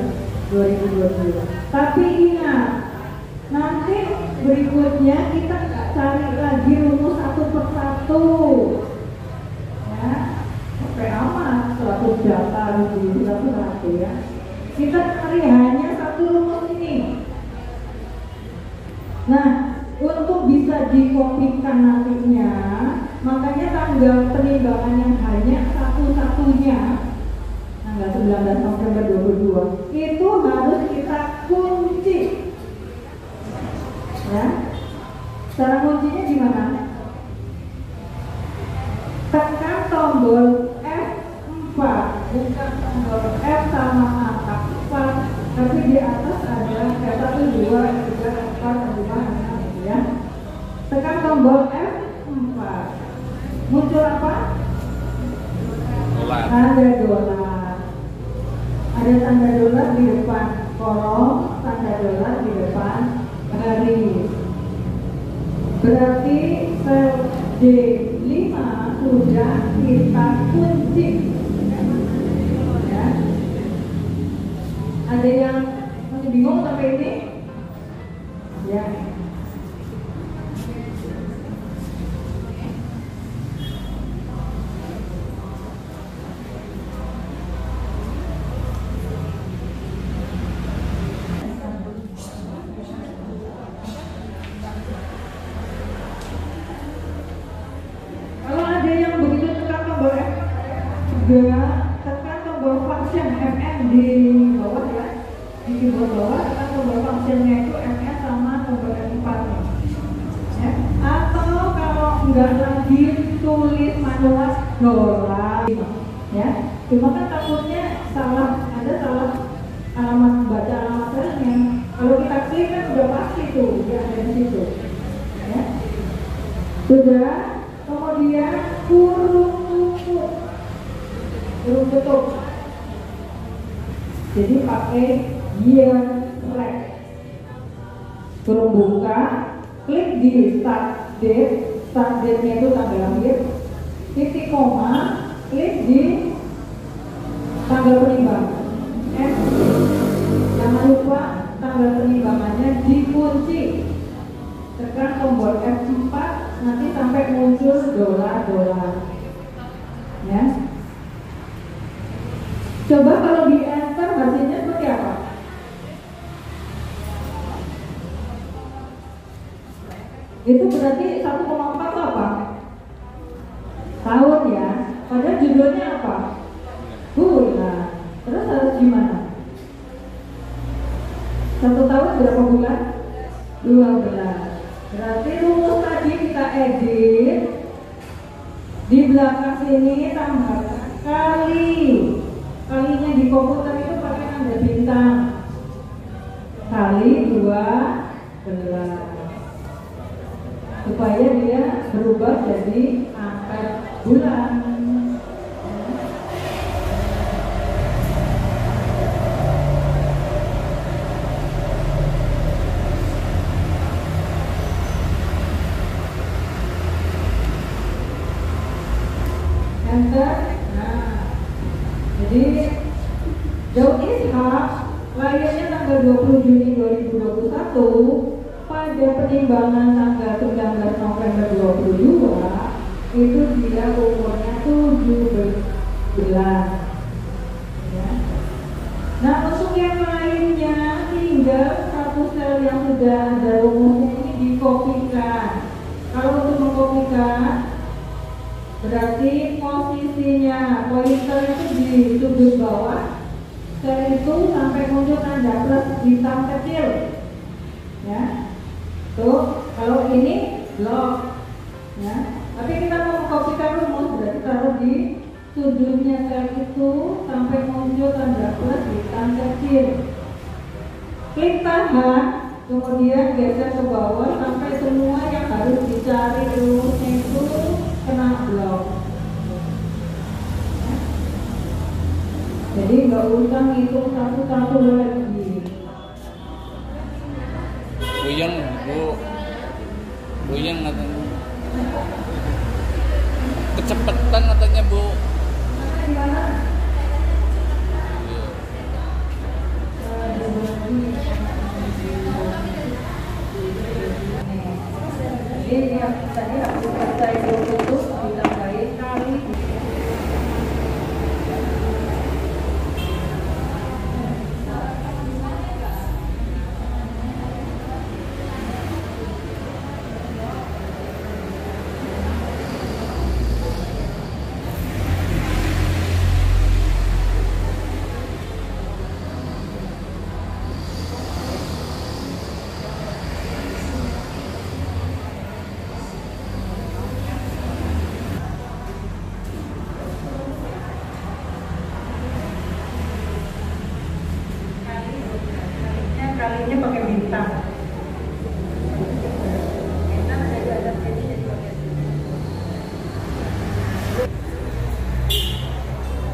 2022. Tapi ingat, nanti berikutnya kita nggak cari lagi rumus satu persatu. Ya. Sampai amat suatu data harus di satu-satu ya. Kita cari hanya satu rumus ini. Nah, untuk bisa dikopikan nantinya, makanya tanggal penimbangan yang hanya satu-satunya, tanggal 19 November 2022, itu harus kita kunci. Ya, cara kuncinya gimana? Tekan tombol F4, bukan tombol F sama angka 4, tapi di atas ada 1, 2, 3, 4, 5, 6 ya. Tekan tombol F4. Muncul apa? Dolar. Ada dolar. Ada tanda dolar di depan kolom, tanda dolar di depan garis. Berarti sel D5 sudah kita kunci. Ya. Ada yang masih bingung sampai ini? Ya. Tekan tombol function FN di bawah ya, di keyboard bawah, tekan tombol functionnya itu FN sama tombol F4 ya. Atau kalau enggak lagi tulis manual dolar ya, cuma kan takutnya salah, ada salah alamat baca alamat selnya. Kalau kita klik kan udah pasti tuh dia ada di situ ya. Sudah, kemudian kurung tutup. Jadi pakai year flag. Kurung buka, klik di start date-nya itu tanggal lahir, titik koma, klik di tanggal penimbangan. Jangan lupa tanggal penimbangannya dikunci. Tekan tombol F4, nanti tanggal sampai muncul dolar-dolar. Ya. Coba kalau di enter hasilnya seperti apa? Itu berarti 1,4 itu apa? Tahun ya. Padahal judulnya apa? Bulan. Terus harus gimana? 1 tahun berapa bulan? 12. Berarti rumus tadi kita edit. Di belakang sini tambahkan kali. Kalinya di komputer itu pakai tanda bintang. Kali 12. Supaya dia berubah jadi angka bulan. Enter. Nah, jadi Daud Ishak lahirnya tanggal 20 Juni 2021. Pada penimbangan tanggal 19 November 22 itu dia umurnya 17. Ya. Nah, untuk yang lainnya tinggal satu sel yang sudah ada rumusnya ini dikopikan. Kalau untuk mengkopikan berarti posisinya pointer itu di sudut bawah sel itu sampai muncul tanda plus hitam kecil. Ya. Tuh, kalau ini blok, ya. Tapi kita mau mengkopikan rumus berarti taruh di sudutnya sel itu sampai muncul tanda plus hitam kecil. Klik tahan, kemudian geser ke bawah sampai semua yang harus dicari rumusnya itu kena blok. Ya. Jadi nggak usah ngitung satu-satu lagi. Buyang katanya. Kecepatan katanya Bu. Jadi yang tadi aku selesai putus ditambahin kali. Kalinya pakai bintang.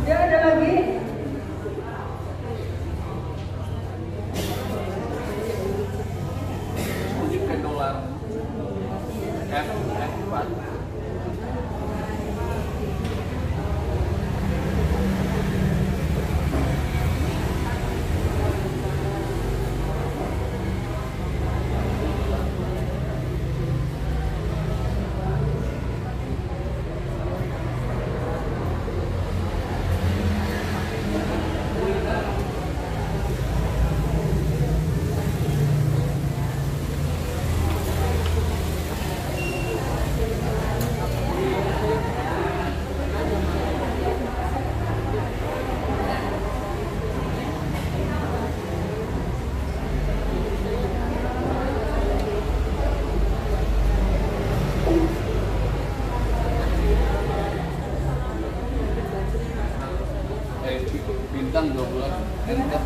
Dia ada lagi. $7 F4. Bintang 12 enter.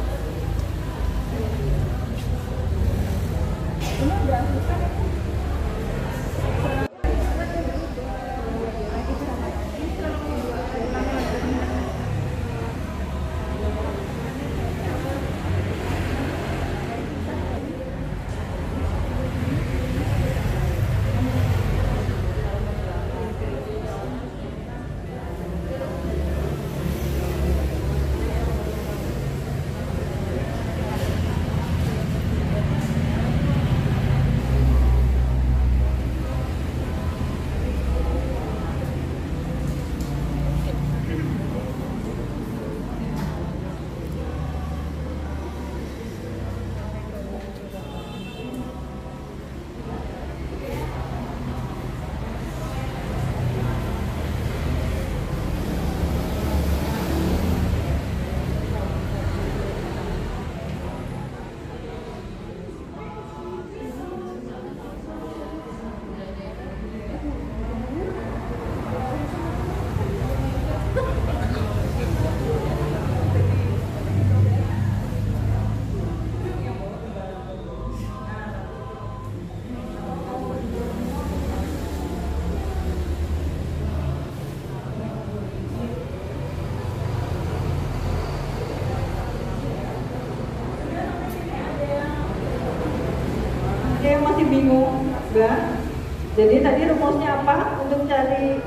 Udah. Jadi tadi rumusnya apa untuk cari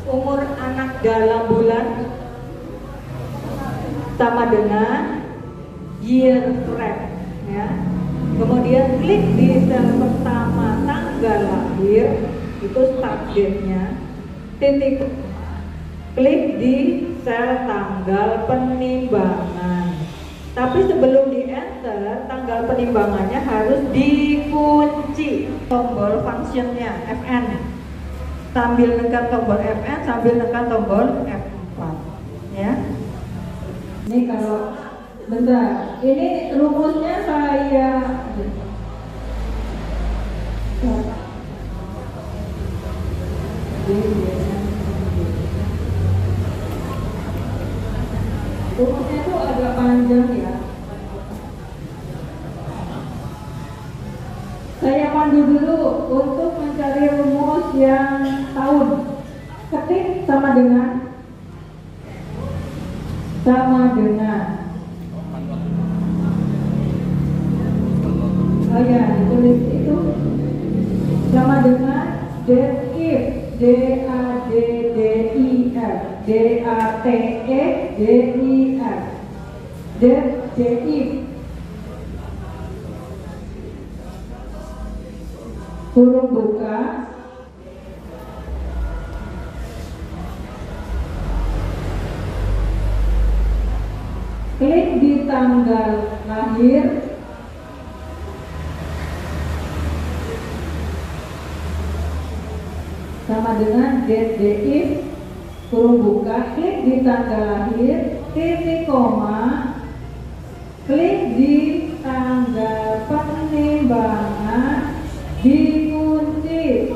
umur anak dalam bulan? Sama dengan year frame, ya. Kemudian klik di sel pertama tanggal lahir, itu start date-nya. Titik, klik di sel tanggal penimbangan. Tapi sebelum di enter, tanggal penimbangannya harus dikunci. Tombol functionnya Fn. Sambil tekan tombol Fn, sambil tekan tombol F4, ya. Ini kalau bentar, ini rumusnya saya rumusnya tuh agak panjang ya. Saya pandu dulu untuk mencari rumus yang tahun. Ketik sama dengan oh ya, ditulis itu sama dengan date if, D-A-D-D-I-F, D-A-T-E-D-I-F, date if, kurung buka, klik di tanggal lahir, sama dengan date if, kurung buka, klik di tanggal lahir, titik koma, klik di tanggal penimbangan, dikunci,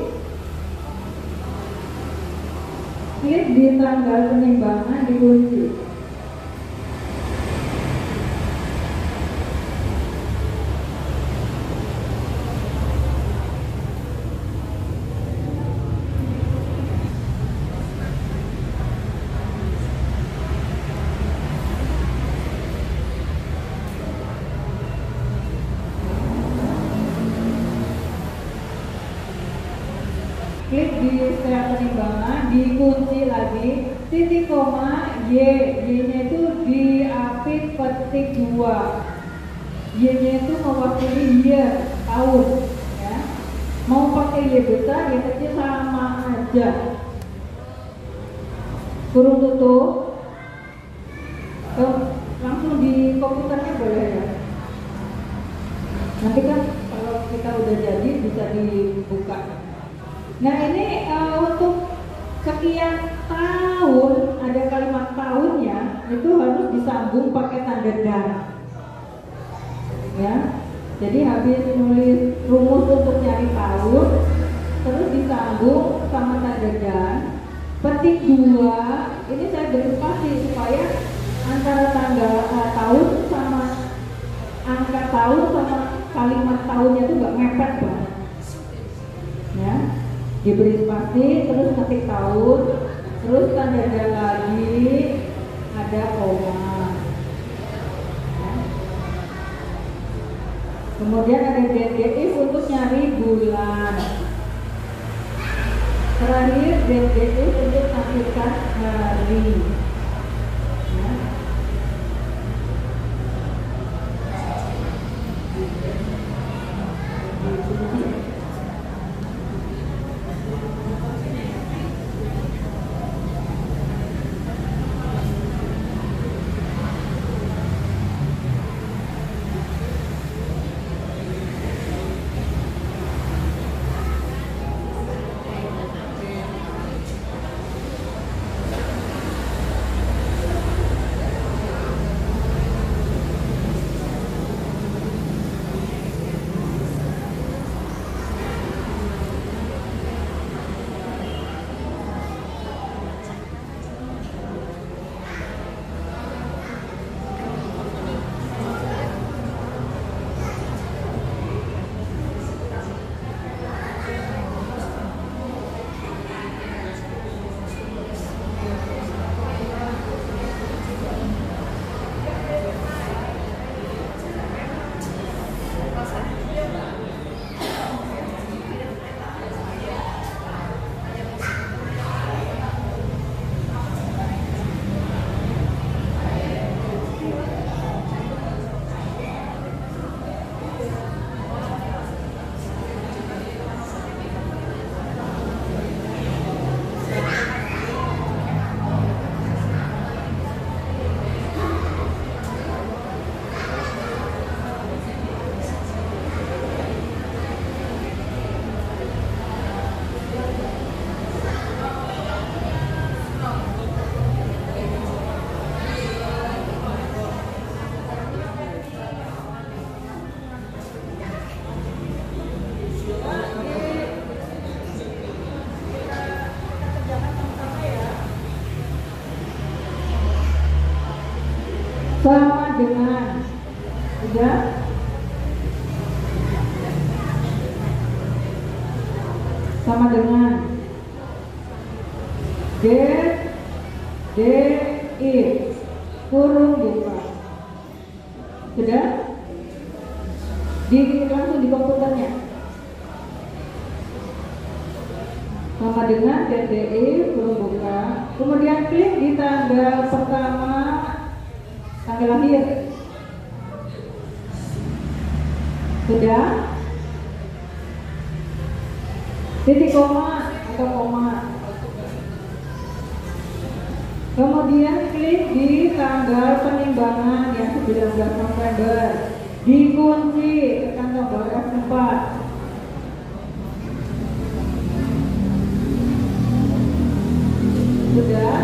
klik di tanggal penimbangan, dikunci. Klik di sel penimbangan, dikunci lagi, titik koma, Y-nya itu diapit petik 2, Y-nya itu mewakili year, tahun, ya. Mau pakai Y besar, Y kecil sama aja. Kurung tutup, langsung di komputernya boleh ya. Nanti kan kalau kita udah jadi bisa dibuka. Nah ini untuk sekian tahun, ada kalimat tahunnya, itu harus disambung pakai tanda dan, ya. Jadi habis nulis rumus untuk nyari tahun, terus disambung sama tanda dan, petik 2, ini saya beri spasi supaya antara tanggal tahun sama angka tahun sama kalimat tahunnya itu nggak mepet banget, ya. Diberi spasi, terus ketik tahun, terus tanda dan lagi, ada koma, ya. Kemudian ada date untuk nyari bulan, terakhir date untuk tampilkan hari, ya. sama dengan, sudah? Sama dengan DI kurung buka, sudah? Langsung di komputernya. Sama dengan DDI kurung buka, kemudian klik di tanggal pertama, tanggal lahir, sudah? Titik koma atau koma, kemudian klik di tanggal penimbangan yang 19 November, dikunci, tekan tombol F4. Sudah?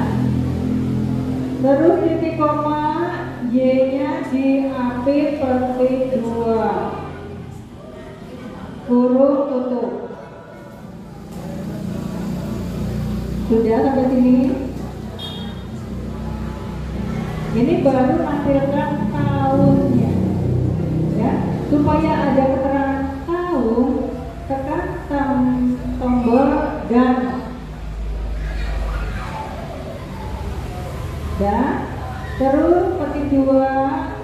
Terus titik koma, Y-nya diapit petik 2, kurung tutup. Sudah sampai sini? Ini baru hasilkan tahunnya, ya. Supaya ada keterangan tahun, tekan tombol dan terus petik 2,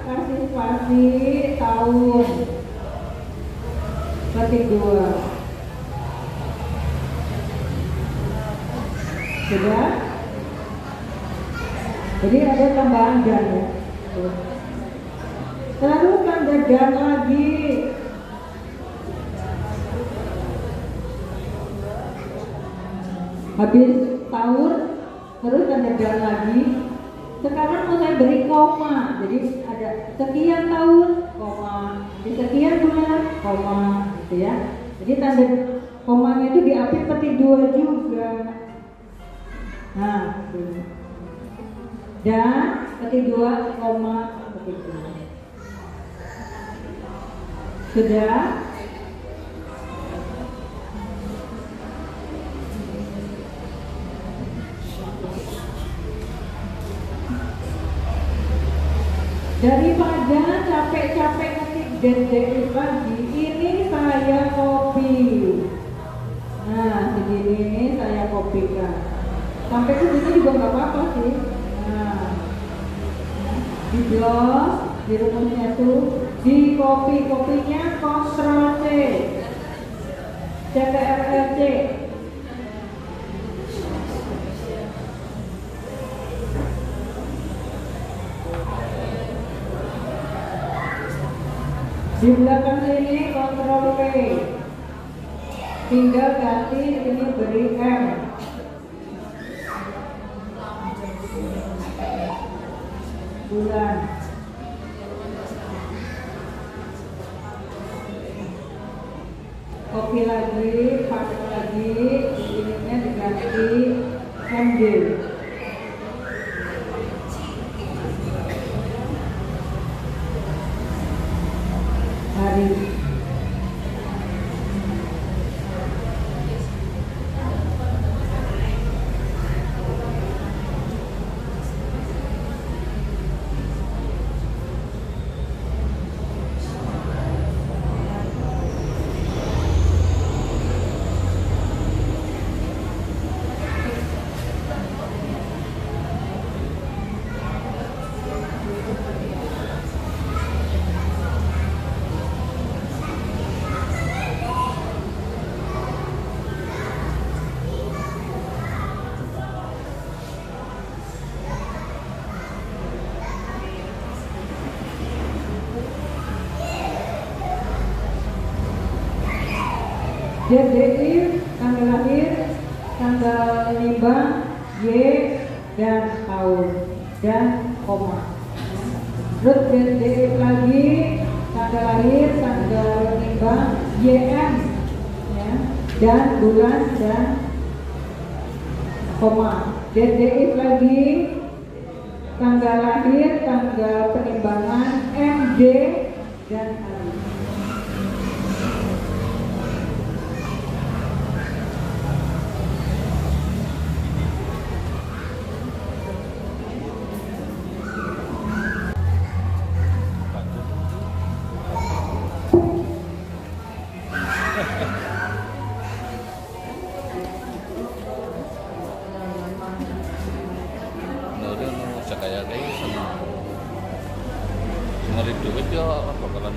kasih spasi tahun, petik 2. Sudah? Jadi ada tambahan dan, ya. Lalu tanda dan lagi. Habis tahun, terus tanda dan lagi. Sekarang mau saya beri koma, jadi ada sekian tahun, koma, di sekian bulan, koma, gitu ya. Jadi tanda komanya itu diapit petik 2 juga. Nah, dan petik 2, koma, petik 2. Sudah? Daripada capek-capek ngetik DDI lagi, ini saya copy. Nah, segini saya kopikan. Sampai ke sini juga nggak apa-apa sih. Nah, di blok, di rumusnya tuh, di kopinya Ctrl C, Ctrl C. Di belakang sini Ctrl P, tinggal ganti ini beri M. Bulan. Copy lagi, paste lagi, ininya diganti MD. Hari. DDI, tanggal lahir, tanggal nimbang, Y, dan tahun, dan koma. Terus DDI lagi, tanggal lahir, tanggal nimbang, YM, ya, dan bulan, dan koma. DDI lagi, tanggal lahir, tanggal penimbangan, MD, dan hari. ngono kaya seneng. Ngeri duit yo bakalan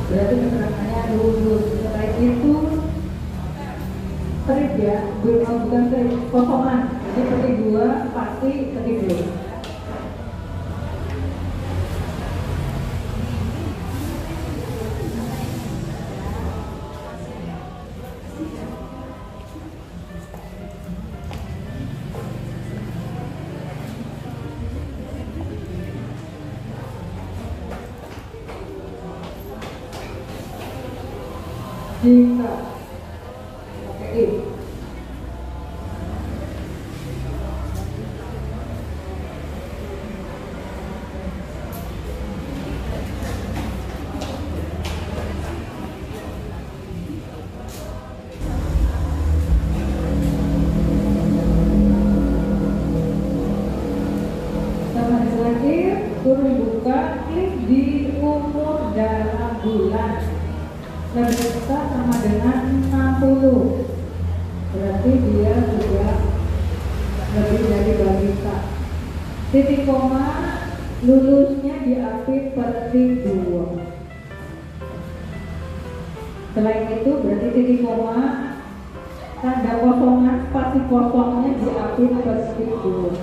berarti keterangannya lulus. Setelah itu perik ya, bukan perik, kosongan. Jadi petik 2 pasti petik 2. Jika oke. Sama terakhir, turun buka, klik di umur dalam bulan. Lebih besar sama dengan 60, berarti dia sudah lebih dari balita. Titik koma lulusnya diapit petik 2. Selain itu berarti titik koma tanda kosongan spasi kosongnya diapit petik 2.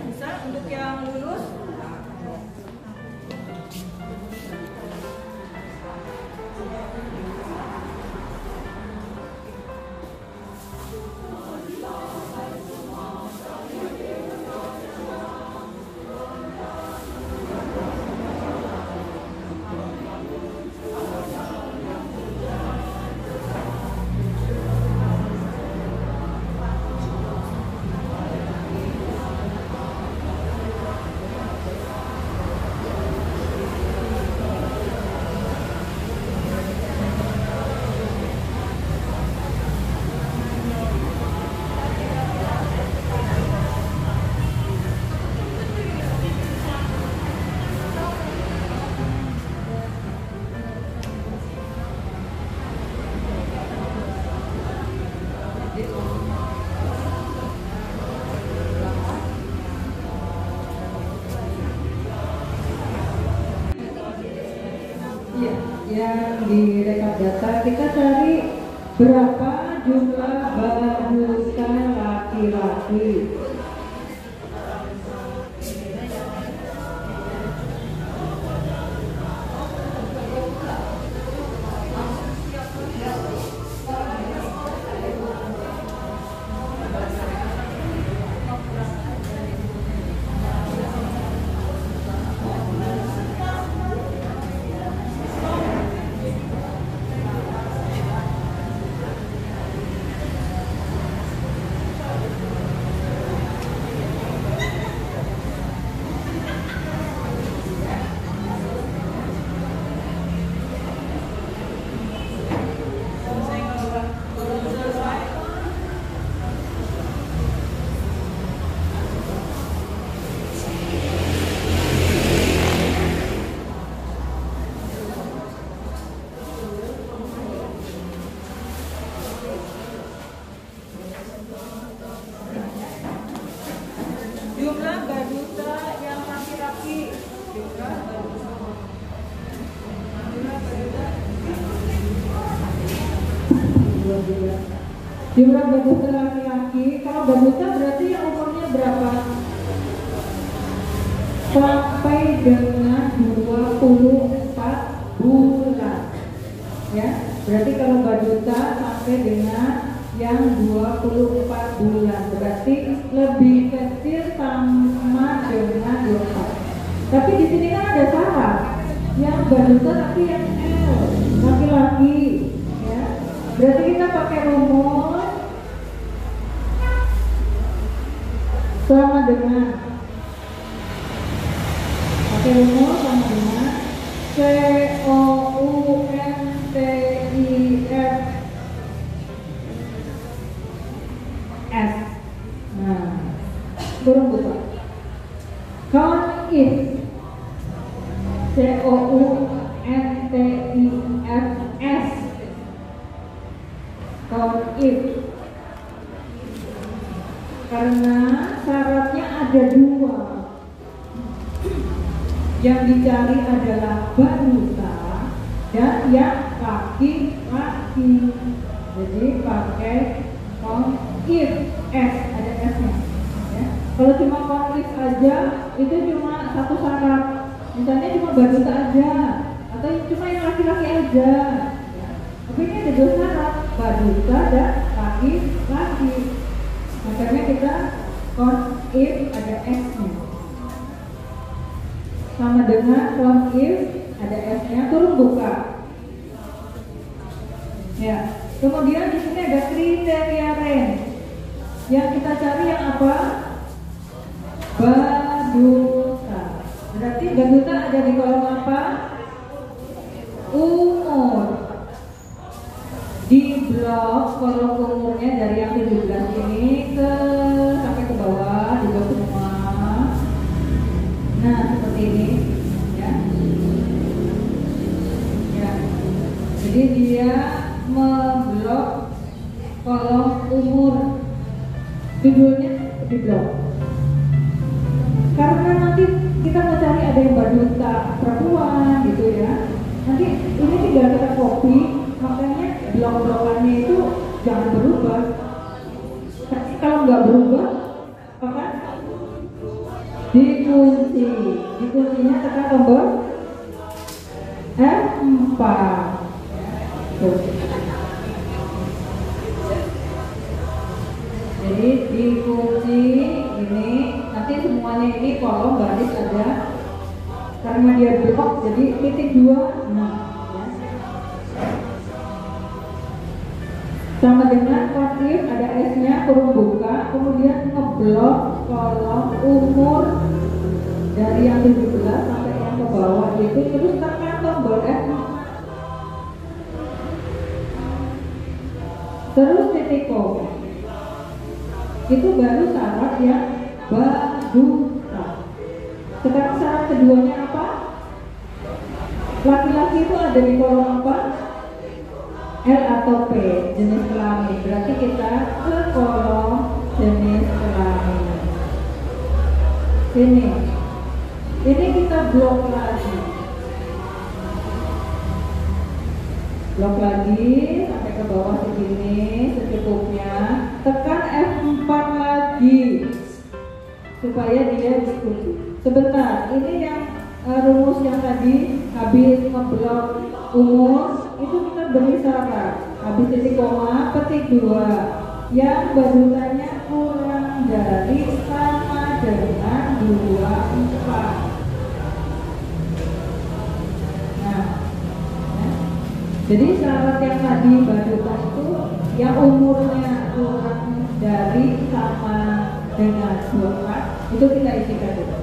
Bisa untuk yang lulus. yang di rekap data kita cari berapa jumlah baduta laki-laki. Jumlah baduta yang laki-laki. Jumlah baduta laki-laki. Kalau baduta berarti yang umurnya berapa? Sampai dengan 24 bulan. Ya, berarti kalau baduta sampai dengan yang 24 bulan, berarti lebih kecil sama dengan 24. Tapi di sini kan ada syarat, yang baduta tapi yang L, laki-laki, ya. Berarti kita pakai rumus sama dengan COUNTIF S. Nah, kurung buka. Count if COUNTIFS. Count if. Karena syaratnya ada dua. Yang dicari adalah baduta dan yang laki-laki. Jadi pakai count if S, ada S-nya. Ya. Kalau cuma count if aja, itu cuma satu syarat. Misalnya cuma baduta aja, atau cuma yang laki-laki aja. Ya. Tapi ini ada dua syarat, baduta dan laki-laki. Makanya kita count if ada S-nya. Sama dengan count if ada S-nya, turun buka. Ya. Kemudian di sini ada kriteria range. Yang kita cari yang apa? Baduta. Berarti baduta ada di kolom apa? Umur. Di blok kolom umurnya dari yang 17 ini sampai ke bawah, di blok semua. Nah, seperti ini, ya. Ya. Jadi dia memblok kolom umur, judulnya di blok. Karena nanti kita mau cari ada yang baduta perempuan gitu ya. Nanti ini tinggal kita copy, makanya blok-blokannya itu jangan berubah. Kalau nggak berubah, apa? Dikunci. Dikuncinya tekan tombol F4. Jadi dikunci ini, nanti semuanya ini kolom baris ada, karena dia blok jadi titik 2. Nah, ya. Sama dengan count if ada S-nya, kurung buka, kemudian ngeblok kolom umur dari yang 17 sampai yang ke bawah itu, terus tekan tombol F4. Terus titik koma. Itu baru syarat yang baduta. Sekarang syarat keduanya apa? Laki-laki itu ada di kolom apa? L atau P, jenis kelamin. Berarti kita ke kolom jenis kelamin. Ini kita blok lagi. Blok lagi sampai ke bawah segini secukupnya. Tekan F4 lagi supaya dia dikunci. Sebentar, ini yang rumus yang tadi habis ngeblok umur itu kita beri syarat. Habis titik koma, petik 2 yang barusannya kurang dari sama dengan 24. Nah, ya. Jadi syarat yang tadi barusan itu yang umurnya kurang dari sama dengan 24 itu kita isikan dulu.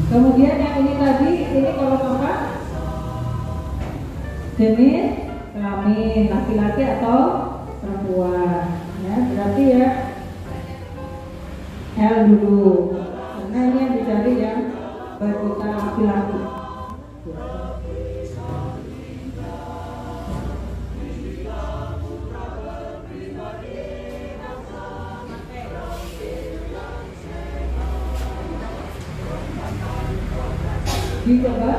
Kemudian yang ini tadi, ini kalau apa? Jenis kelamin laki-laki atau perempuan, ya berarti ya L dulu, karena ini yang dicari yang berkota laki-laki. Dicoba.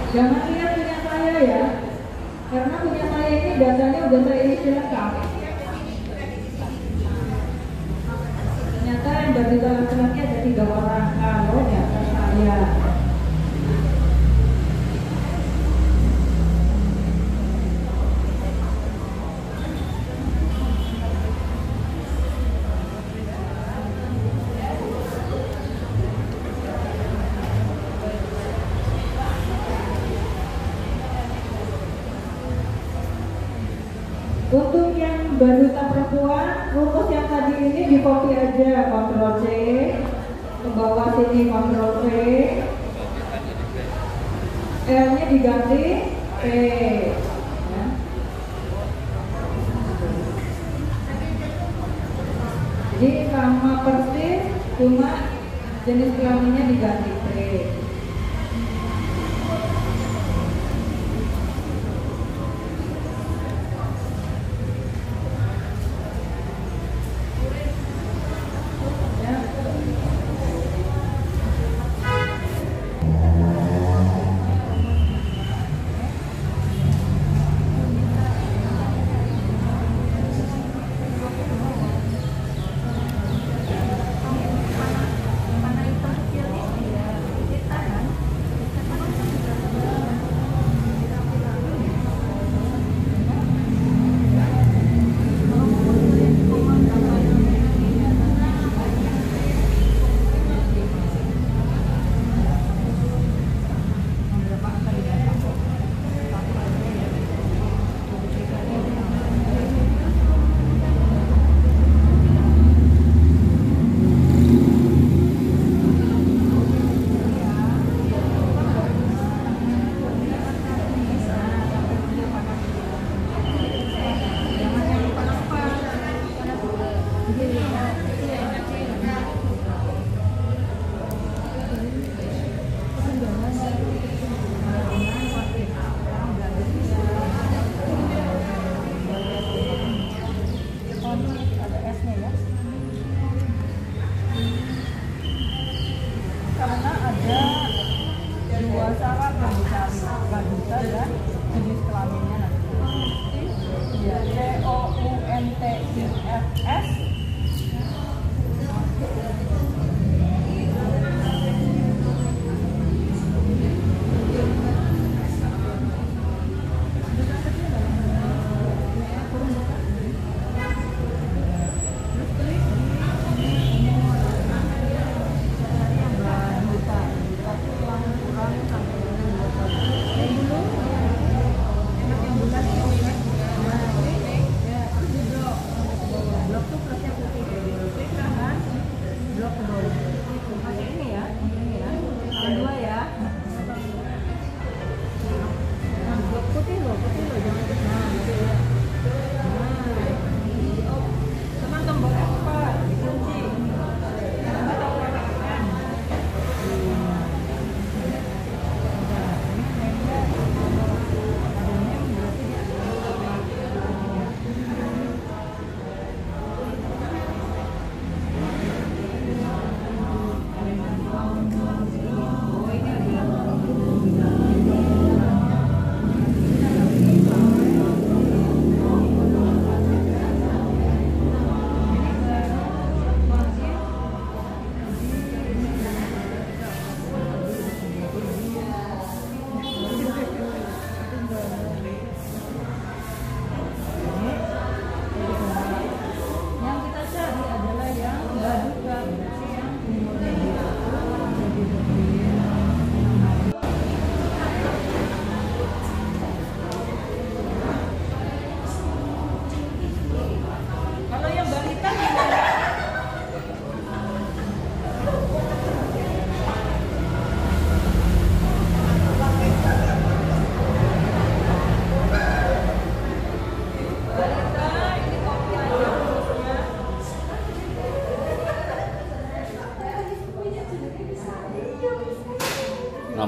Jangan lihat punya saya ya, karena punya saya ini datanya udah saya isi lengkap. Ternyata yang berita laki-laki ada 3 orang, kalau di atas saya. Untuk yang barusan perempuan, rumus yang tadi ini di copy aja, Ctrl C, ke bawah sini Ctrl V, L-nya diganti P, ya. Jadi sama persis, cuma jenis kelaminnya diganti P.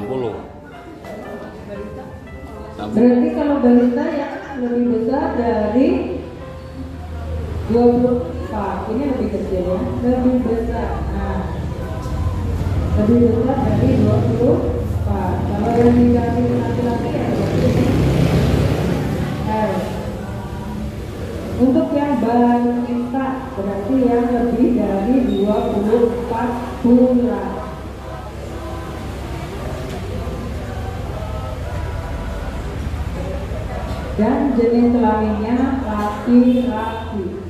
60. Berarti kalau balita yang lebih besar dari 24, ini lebih kecil ya, lebih besar. Nah, lebih besar dari 24. Kalau yang dikasih laki-laki ya berarti ini L. Untuk yang balita berarti yang lebih dari 24 bulan. Dan jenis kelaminnya laki-laki.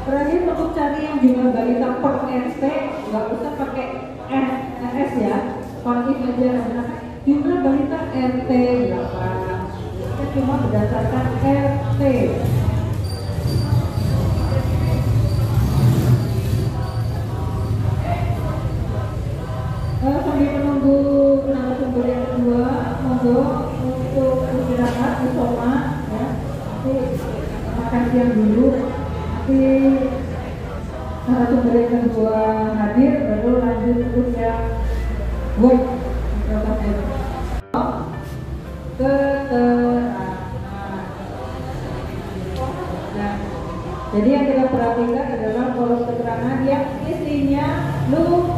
Terakhir untuk cari yang jumlah balita per RT, nggak usah pakai S ya, konif aja. Nah, jumlah balita RT berapa? Kita cuma berdasarkan RT. Sambil menunggu narasumber yang kedua, monggo untuk istirahat di sofa ya. Nanti makan siang dulu. Nanti narasumber yang kedua hadir, baru lanjut untuk yang work keterangan. Nah, jadi yang kita perhatikan adalah kolom keterangan yang isinya lu.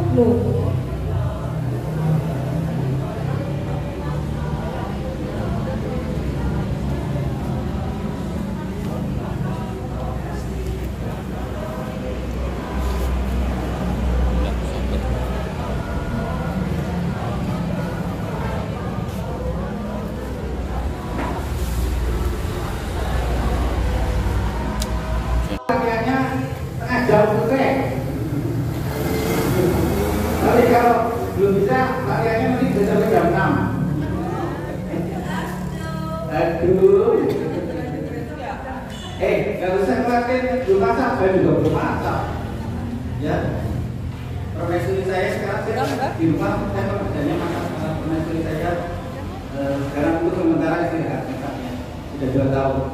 Tapi kalau belum bisa, latihannya nanti bisa sampai jam 6. Aduh. Gak usah ngelakuin belum masak, saya juga belum masak. Ya. Profesori saya sekarang di rumah, saya kerjanya masak profesori saya. Sekarang untuk sementara istirahat masaknya. Sudah 2 tahun.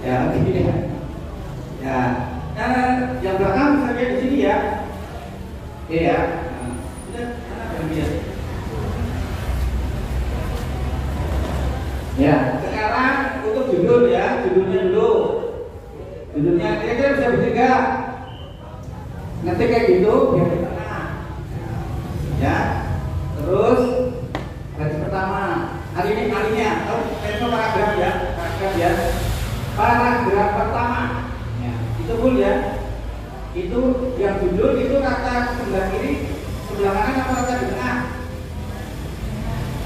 Ya, gini ya. Ya. Yang belakang misalnya di sini ya. Oke ya. Nah, sudah anak berbiasa. Ya, sekarang untuk judul ya, judulnya dulu. Judulnya kira-kira bisa bertiga. Nanti kayak gitu biar di tengah. Ya. Terus baris pertama. Hari ini kalinya, tahu itu paragraf ya, paragraf pertama. Ya, itu full ya. Itu yang judul itu rata sebelah kiri, sebelah kanan apa rata di tengah?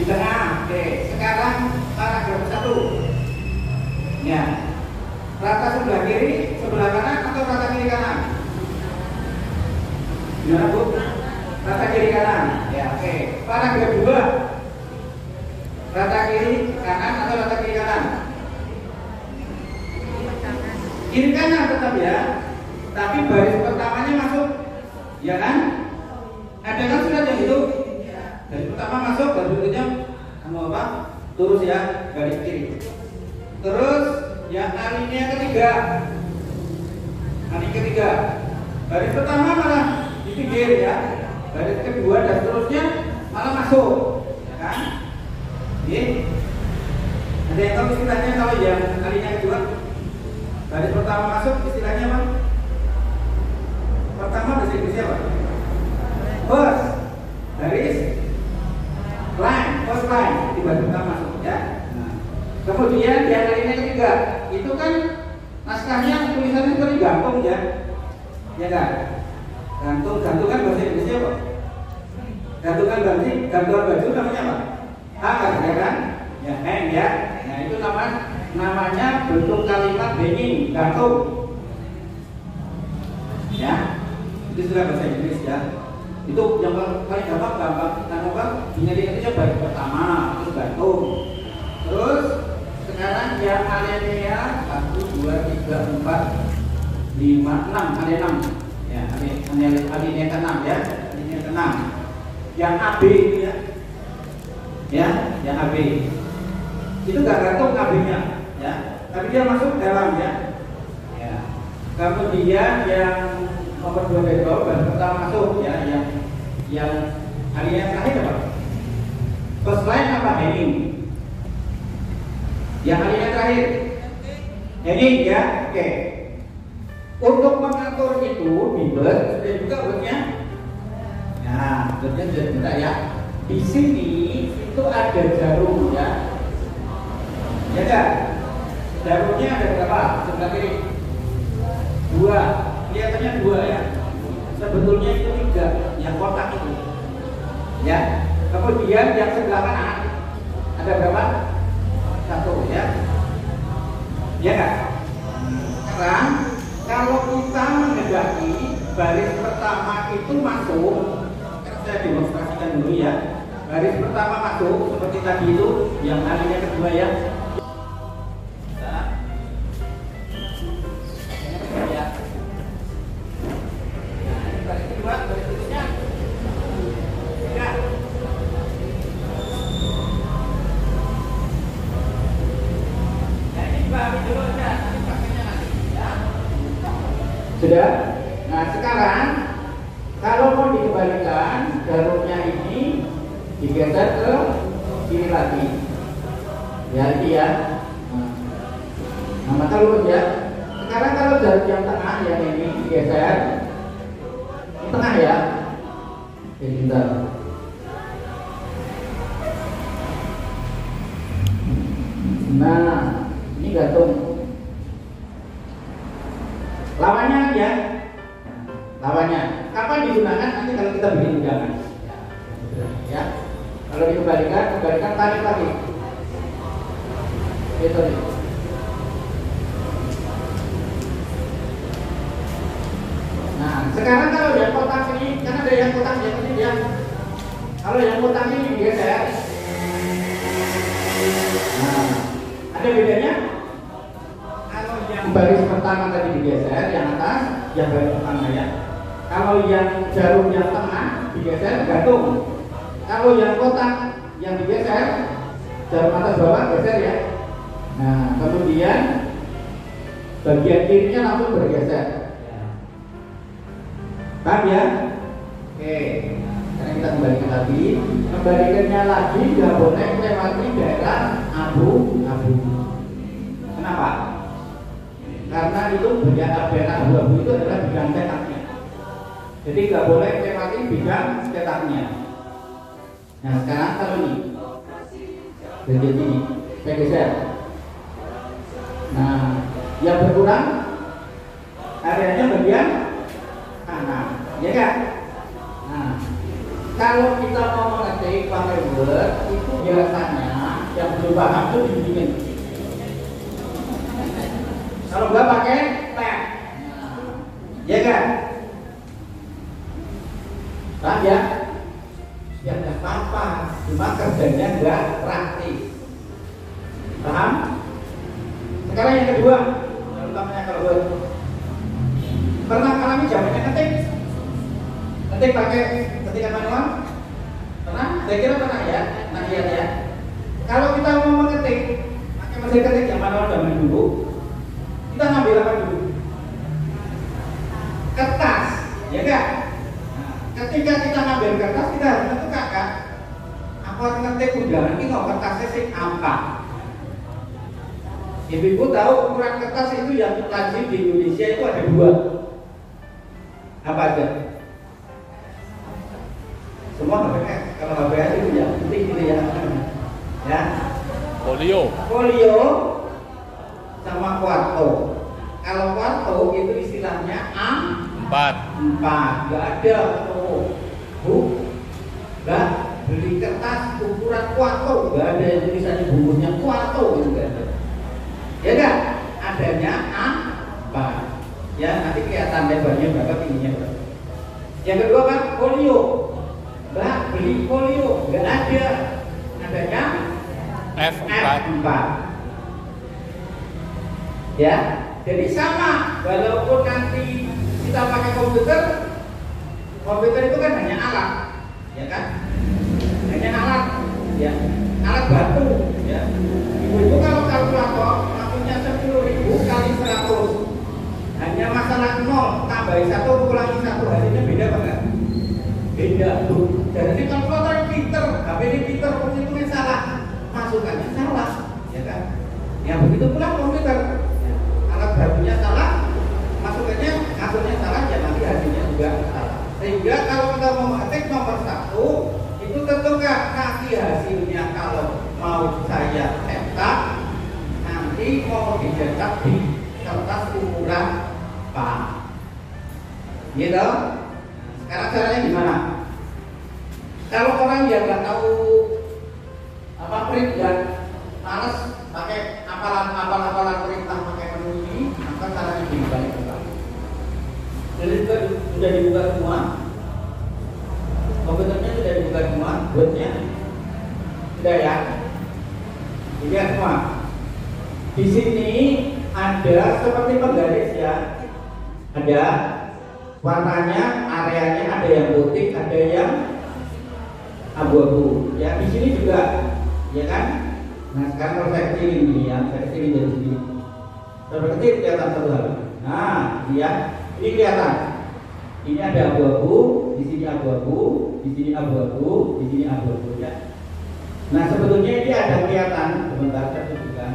Di tengah. Oke, sekarang paragraf 1. Ya. Rata sebelah kiri, sebelah kanan atau rata kiri kanan? Gimana Bu? Rata kiri kanan. Ya, oke. Paragraf 2. Rata kiri kanan atau rata kiri kanan? Kiri kanan tetap ya. Tapi baris pertamanya masuk. Ya kan? Ada kan surat yang itu? Baris pertama masuk, baris berikutnya sama apa? Terus ya, garis kiri. Terus yang alinea ketiga. Alinea ketiga. Baris pertama malah di pinggir ya. Baris kedua dan seterusnya malah masuk. Ya kan? Oke. Ada yang tahu istilahnya kalau yang alinea kedua? Baris pertama masuk istilahnya apa? Pertama bahasa Inggrisnya apa? First. Baris line, first line di baris pertama masuk ya. Nah, kemudian yang alinea ketiga itu kan naskahnya tulisannya seperti gantung ya. Ya kan? Gantung kan bahasa Inggrisnya apa? Gantungan baju namanya apa? Hanger ya kan? Ya hang ya. Nah itu namanya bentuk kalimat hanging, gantung. Ya. Itu sudah bahasa Inggris ya. Itu yang paling gampang apa? Ini itu baris pertama, terus gantung. Terus sekarang yang alinea 1, 2, 3, 4, 5, 6, ada 6. Ya, alinea ke-6 ya, alinea ke-6. Yang AB itu ya. Ya, yang AB. Itu enggak gantung AB-nya ya. Tapi dia masuk dalam ya. Ya. Kemudian yang nomor 2 dari bawah baris pertama masuk ya, yang alinea terakhir apa? First line apa hanging? Yang alinea terakhir hanging ya. Oke. Untuk mengatur itu Bible sudah juga wordnya. Nah, wordnya sudah juga ya. Di sini itu ada jarum ya. Ya kan? Jarumnya ada berapa? Sebelah kiri 2. Kelihatannya 2 ya. Sebetulnya itu 3 yang kotak itu. Ya. Kemudian yang sebelah kanan ada berapa? 1 ya. Ya kan? Sekarang kalau kita menghendaki baris pertama itu masuk, saya demonstrasikan dulu ya. Baris pertama masuk seperti tadi itu, yang alinea kedua ya. Sudah? Nah sekarang kalau mau dikembalikan jarumnya ini digeser ke kiri lagi ya ini ya. Nah maka lurus ya. Sekarang kalau jarum yang tengah yang ini digeser di tengah ya. Oke bentar. Nah ini gantung lawannya ya. Lawannya kapan digunakan nanti kalau kita bikin undangan ya. Kalau dikembalikan tarik lagi gitu nih. Nah sekarang kalau yang kotak ini kan ada yang kotak yang ini ya. Kalau yang kotak ini digeser, nah ada bedanya. Baris pertama tadi digeser, yang atas, yang baris pertama ya. Kalau yang jarum yang tengah digeser, gantung. Kalau yang kotak yang digeser, jarum atas bawah geser ya. Nah, kemudian bagian kirinya langsung bergeser. Paham ya? Oke, sekarang kita kembalikan lagi. Kembalikannya lagi nggak boleh melewati daerah abu-abu. Kenapa? Karena itu daerah abu-abu itu adalah bidang cetaknya. Jadi nggak boleh melewati bidang cetaknya. Nah sekarang kalau ini bagian ini saya geser. Nah yang berkurang areanya bagian kanan, ya kan? Nah kalau kita mau mengetik pakai Word itu biasanya yang belum paham itu dibikin. Kalau nggak pakai tab, ya kan? Paham ya? Ya nggak apa-apa, cuma kerjanya nggak praktis. Paham? Sekarang yang kedua, utamanya kalau Word. Pernah mengalami zamannya ketik pakai ketikan manual? Pernah? Saya kira pernah ya. Nah lihat ya. Kalau kita mau mengetik pakai mesin ketik yang manual zaman dulu, kita ngambil apa dulu? Kertas, ya kan? Nah, ketika kita ngambil kertas, kita harus menentukan kan? Aku harus ngetik undangan ini kok kertasnya sih apa? Ibu-ibu tahu ukuran kertas itu yang lazim di Indonesia itu ada dua. Apa aja? Semua HPS. Kalau HPS itu ya penting gitu ya. Ya. Folio sama kuarto. Kalau kuarto itu istilahnya A4. Enggak ada enggak beli kertas ukuran kuarto. Enggak ada yang tulisannya bungkusnya kuarto itu enggak ada. Ya kan? Adanya A4. Ya nanti kelihatan lebarnya berapa, tingginya berapa. Yang kedua kan folio. Mbak beli folio, nggak ada. Adanya F4. Ya, jadi sama. Walaupun nanti kita pakai komputer itu kan hanya alat, ya kan? Hanya alat, ya, alat bantu. Ya, ibu-ibu kalau kalkulator lakunya 10.000 kali 100. Hanya masalah 0 tambahin 1 kurangi 1 hasilnya beda apa enggak? Beda tuh. Dan ini kalkulator pinter, HP ini pinter, itu salah, masukannya salah, ya kan? Ya begitu pula komputer, ya, alat barunya salah, masukannya hasilnya salah, ya nanti hasilnya juga salah. Sehingga kalau kita mau mengetik nomor 1 itu tentukan nanti hasilnya kalau mau saya cetak nanti mau dicetak di kertas ukuran apa? Gitu. Sekarang caranya gimana? Kalau orang yang nggak tahu apa print dan males pakai apalan perintah pakai menu ini, maka caranya dibalik kembali. Jadi sudah dibuka semua, komputernya sudah dibuka semua, Wordnya sudah ya, dilihat semua. Di sini ada seperti penggaris ya, ada warnanya, areanya, ada yang putih, ada yang abu-abu. Ya di sini juga, ya kan? Nah sekarang kalau saya kecilin ini ya, saya kecilin dari sini. Saya kecil kelihatan satu hal. Nah, lihat, ini kelihatan. Ini ada abu-abu, di sini abu-abu, di sini abu-abu, di sini abu-abu ya. Nah sebetulnya ini ada kelihatan. Sebentar saya tunjukkan.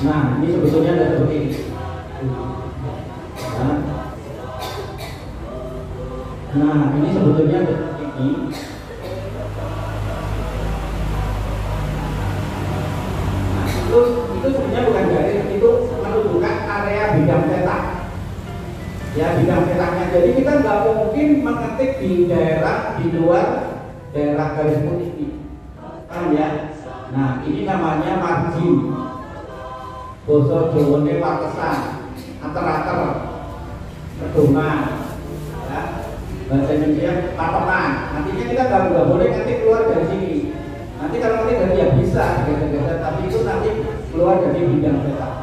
Nah, ini sebetulnya ada seperti ini. Nah, ini sebetulnya ada seperti ini. Nah, itu sebenarnya bukan garis, itu menunjukkan area bidang cetak. Ya, bidang cetaknya. Jadi kita nggak mungkin mengetik di daerah di luar daerah garis putih ini. Paham ya? Nah, ini namanya margin. Basa Jawane watesan, ater-ater, pedoman, ya. Bahasa Indonesia patokan. Nantinya kita nggak boleh nanti keluar dari sini. Nanti kalau nanti dari ya bisa, geser-geser, tapi itu nanti keluar dari bidang PKK.